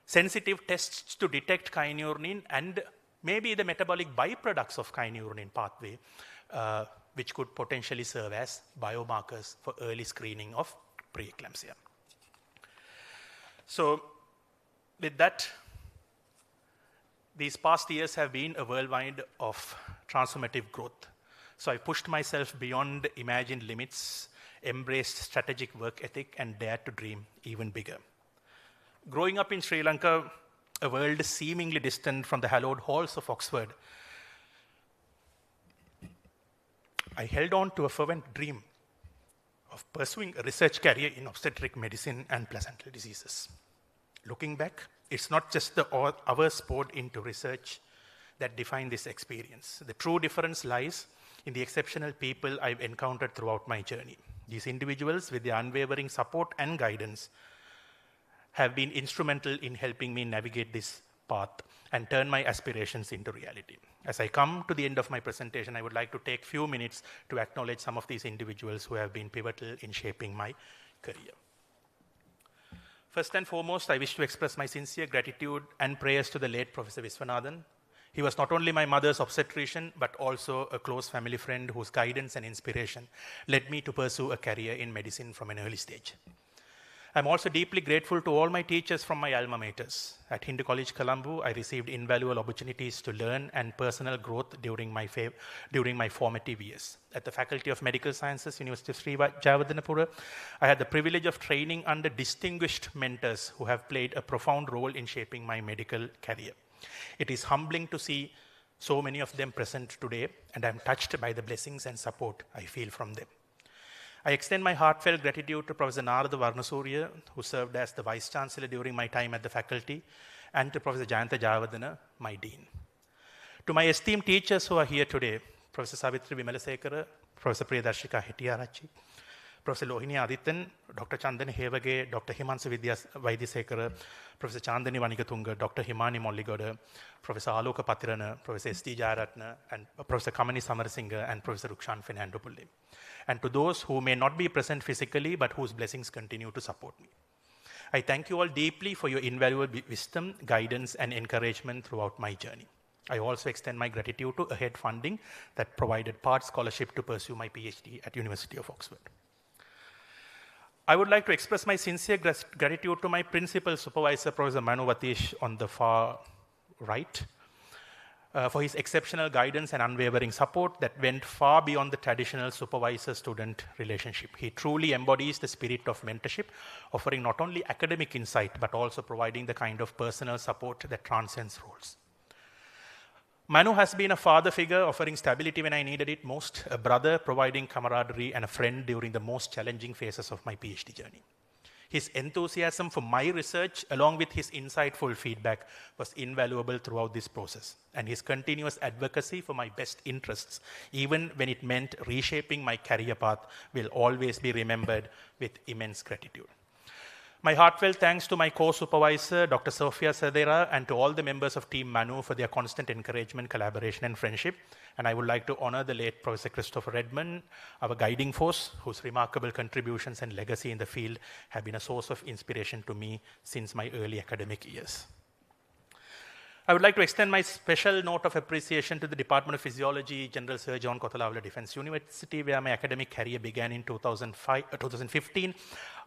Sensitive tests to detect kynurenine and maybe the metabolic byproducts of kynurenine pathway, which could potentially serve as biomarkers for early screening of preeclampsia. So with that, these past years have been a whirlwind of transformative growth. So I pushed myself beyond imagined limits, embraced strategic work ethic, and dared to dream even bigger. Growing up in Sri Lanka, a world seemingly distant from the hallowed halls of Oxford, I held on to a fervent dream of pursuing a research career in obstetric medicine and placental diseases. looking back, it's not just the hours poured into research that define this experience. The true difference lies in the exceptional people I've encountered throughout my journey. These individuals, with their unwavering support and guidance, have been instrumental in helping me navigate this path and turn my aspirations into reality. As I come to the end of my presentation, I would like to take a few minutes to acknowledge some of these individuals who have been pivotal in shaping my career. First and foremost, I wish to express my sincere gratitude and prayers to the late Professor Viswanathan. He was not only my mother's obstetrician, but also a close family friend whose guidance and inspiration led me to pursue a career in medicine from an early stage. I'm also deeply grateful to all my teachers from my alma maters. At Hindu College, Colombo, I received invaluable opportunities to learn and personal growth during my formative years. At the Faculty of Medical Sciences, University of Sri Jawadanapura, I had the privilege of training under distinguished mentors who have played a profound role in shaping my medical career. It is humbling to see so many of them present today, and I'm touched by the blessings and support I feel from them. I extend my heartfelt gratitude to Professor Narada Varnasurya, who served as the Vice Chancellor during my time at the faculty, and to Professor Jayanta Javadana, my Dean. To my esteemed teachers who are here today, Professor Savitri Vimalasekara, Professor Priyadarshika Hettiarachchi, Professor Lohini Adityan, Dr. Chandana Hevage, Dr. Himansu Vaidyasekara, Professor Chandani Vanigatunga, Dr. Himani Molligoda, Professor Aloka Patirana, Professor S.T. Jayaratna, and Professor Kamani Samarasinghe, and Professor Rukshan Fernandopulli. And to those who may not be present physically, but whose blessings continue to support me. I thank you all deeply for your invaluable wisdom, guidance, and encouragement throughout my journey. I also extend my gratitude to AHEAD funding that provided part scholarship to pursue my PhD at University of Oxford. I would like to express my sincere gratitude to my principal supervisor, Professor Manu Vatish, on the far right, for his exceptional guidance and unwavering support that went far beyond the traditional supervisor-student relationship. He truly embodies the spirit of mentorship, offering not only academic insight, but also providing the kind of personal support that transcends roles. Manu has been a father figure, offering stability when I needed it most, a brother providing camaraderie, and a friend during the most challenging phases of my PhD journey. His enthusiasm for my research, along with his insightful feedback, was invaluable throughout this process. And his continuous advocacy for my best interests, even when it meant reshaping my career path, will always be remembered with immense gratitude. My heartfelt thanks to my co-supervisor, Dr. Sofia Sadera, and to all the members of Team Manu for their constant encouragement, collaboration, and friendship. And I would like to honor the late Professor Christopher Redmond, our guiding force, whose remarkable contributions and legacy in the field have been a source of inspiration to me since my early academic years. I would like to extend my special note of appreciation to the Department of Physiology, General Sir John Kothawala Defense University, where my academic career began in 2015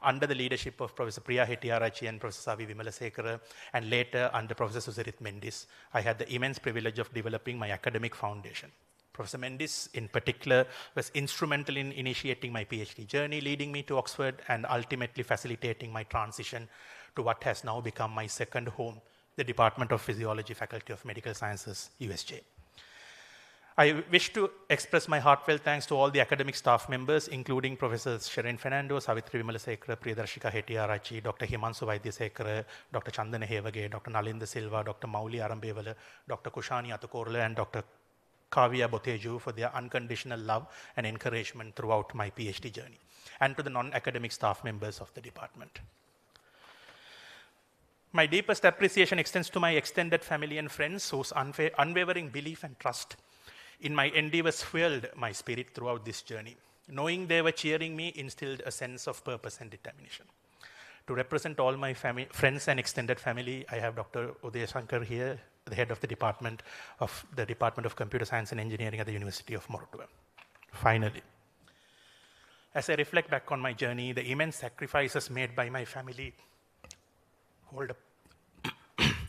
under the leadership of Professor Priya Hettiarachchi and Professor Savi Vimalasekara, and later under Professor Susarit Mendis. I had the immense privilege of developing my academic foundation. Professor Mendis, in particular, was instrumental in initiating my PhD journey, leading me to Oxford, and ultimately facilitating my transition to what has now become my second home, the Department of Physiology, Faculty of Medical Sciences, USJ. I wish to express my heartfelt thanks to all the academic staff members, including Professors Sharon Fernando, Savitri Vimalasekara, Priyadarshika Hettiarachchi, Dr. Himansu Vaidyasekara, Dr. Chandana Hevage, Dr. Nalinda Silva, Dr. Mauli Arambevala, Dr. Kushani Atakorla, and Dr. Kavya Boteju for their unconditional love and encouragement throughout my PhD journey, and to the non-academic staff members of the department. My deepest appreciation extends to my extended family and friends whose unwavering belief and trust in my endeavors fueled my spirit throughout this journey. Knowing they were cheering me instilled a sense of purpose and determination. To represent all my friends and extended family, I have Dr. Udaya Shankar here, the head of the Department of Computer Science and Engineering at the University of Moratuwa. Finally, as I reflect back on my journey, the immense sacrifices made by my family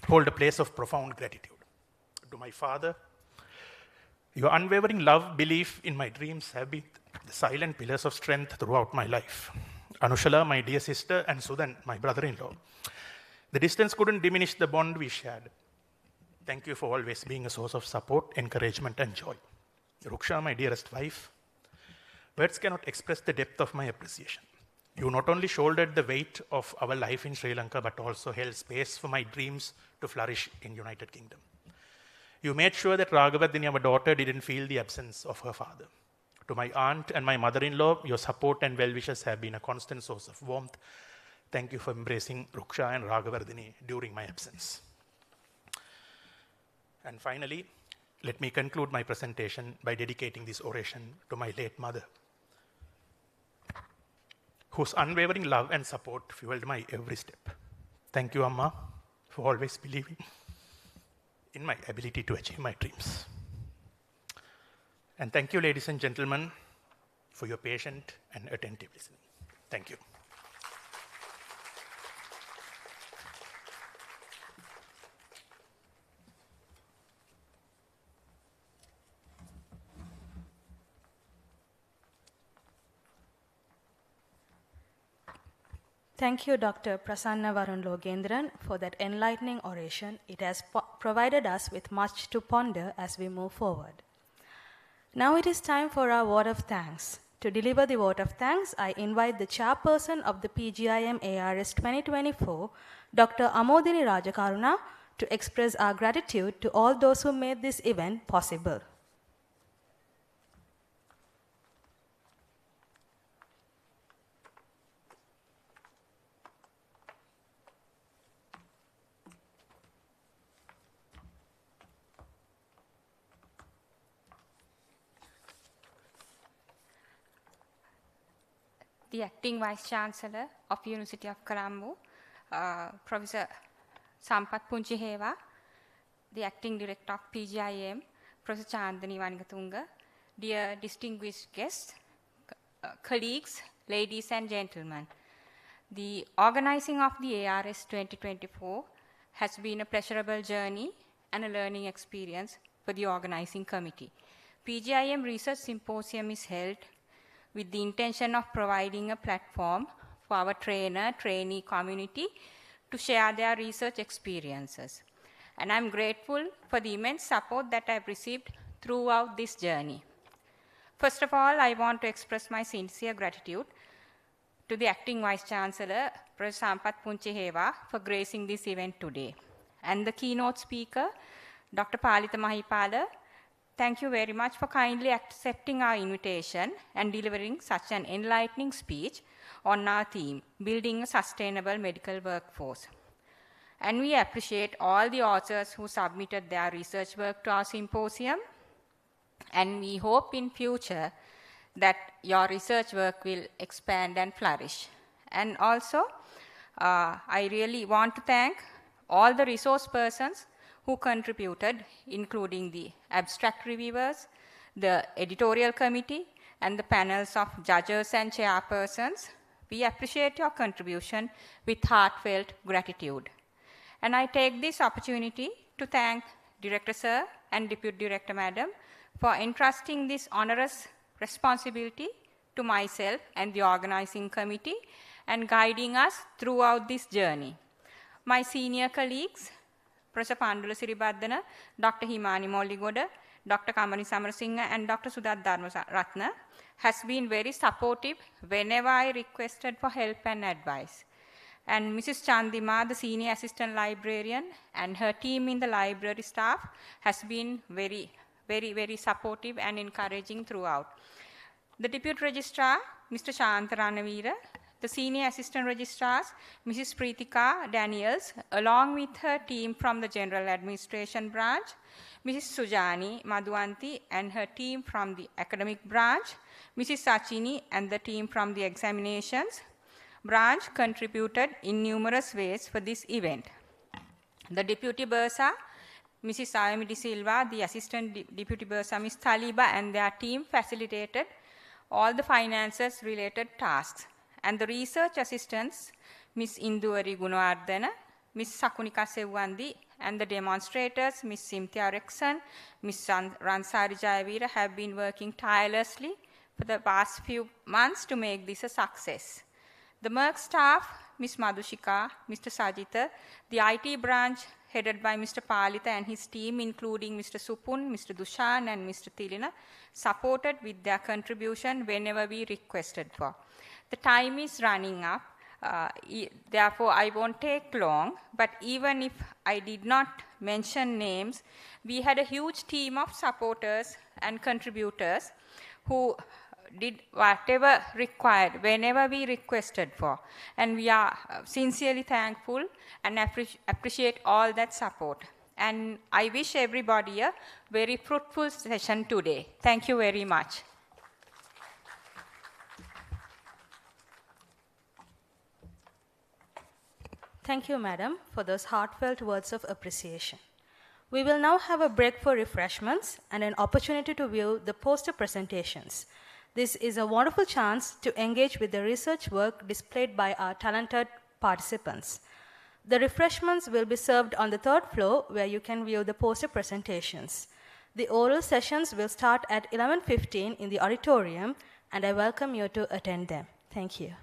hold a place of profound gratitude. To my father, your unwavering love, belief in my dreams have been the silent pillars of strength throughout my life. Anushala, my dear sister, and Sudan, my brother-in-law. The distance couldn't diminish the bond we shared. Thank you for always being a source of support, encouragement, and joy. Ruksha, my dearest wife, words cannot express the depth of my appreciation. You not only shouldered the weight of our life in Sri Lanka, but also held space for my dreams to flourish in United Kingdom. You made sure that Raghavardhini, our daughter, didn't feel the absence of her father. To my aunt and my mother-in-law, your support and well-wishes have been a constant source of warmth. Thank you for embracing Ruksha and Raghavardhini during my absence. And finally, let me conclude my presentation by dedicating this oration to my late mother, whose unwavering love and support fueled my every step. Thank you, Amma, for always believing in my ability to achieve my dreams. And thank you, ladies and gentlemen, for your patient and attentive listening. Thank you. Thank you, Dr. Prasanna Varun Logendran, for that enlightening oration. It has provided us with much to ponder as we move forward. Now it is time for our vote of thanks. To deliver the vote of thanks, I invite the chairperson of the PGIM ARS 2024, Dr. Amodini Rajakaruna, to express our gratitude to all those who made this event possible. The Acting Vice Chancellor of University of Colombo, Professor Sampath Punchiheva, the Acting Director of PGIM, Professor Chandani Vanigatunga, dear distinguished guests, colleagues, ladies and gentlemen. The organizing of the ARS 2024 has been a pleasurable journey and a learning experience for the organizing committee. PGIM Research Symposium is held with the intention of providing a platform for our trainee community to share their research experiences. And I'm grateful for the immense support that I've received throughout this journey. First of all, I want to express my sincere gratitude to the Acting Vice Chancellor, Professor Sampath Punchiheva, for gracing this event today. And the keynote speaker, Dr. Palitha Mahipala, thank you very much for kindly accepting our invitation and delivering such an enlightening speech on our theme, Building a Sustainable Medical Workforce. And we appreciate all the authors who submitted their research work to our symposium. And we hope in future that your research work will expand and flourish. And also, I really want to thank all the resource persons who contributed, including the abstract reviewers, the editorial committee, and the panels of judges and chairpersons. We appreciate your contribution with heartfelt gratitude. And I take this opportunity to thank Director Sir and Deputy Director Madam for entrusting this onerous responsibility to myself and the organizing committee and guiding us throughout this journey. My senior colleagues, Professor Pandula Siribaddana, Dr. Himani Molligoda, Dr. Kamani Samarasinghe, and Dr. Sudat Dharmaratna has been very supportive whenever I requested for help and advice. And Mrs. Chandima, the Senior Assistant Librarian, and her team in the library staff has been very, very, very supportive and encouraging throughout. The Deputy Registrar, Mr. Shantaranavira, the Senior Assistant Registrars, Mrs. Preetika Daniels, along with her team from the General Administration Branch, Mrs. Sujani Madhuvanti and her team from the Academic Branch, Mrs. Sachini and the team from the Examinations Branch contributed in numerous ways for this event. The Deputy Bursa, Mrs. Ayami Silva, the Assistant Deputy Bursa, Ms. Taliba and their team facilitated all the finances related tasks. And the research assistants, Ms. Induvari Gunawardena, Ms. Sakunika Sevwandi, and the demonstrators, Ms. Cynthia Rexon, Ms. Ransari Jayavira, have been working tirelessly for the past few months to make this a success. The Merck staff, Ms. Madhushika, Mr. Sajita, the IT branch headed by Mr. Palitha and his team, including Mr. Supun, Mr. Dushan, and Mr. Tilina, supported with their contribution whenever we requested for. The time is running up. Therefore, I won't take long, but even if I did not mention names, we had a huge team of supporters and contributors who did whatever required whenever we requested for. And we are sincerely thankful and appreciate all that support. And I wish everybody a very fruitful session today. Thank you very much. Thank you, Madam, for those heartfelt words of appreciation. We will now have a break for refreshments and an opportunity to view the poster presentations. This is a wonderful chance to engage with the research work displayed by our talented participants. The refreshments will be served on the third floor where you can view the poster presentations. The oral sessions will start at 11:15 in the auditorium, and I welcome you to attend them. Thank you.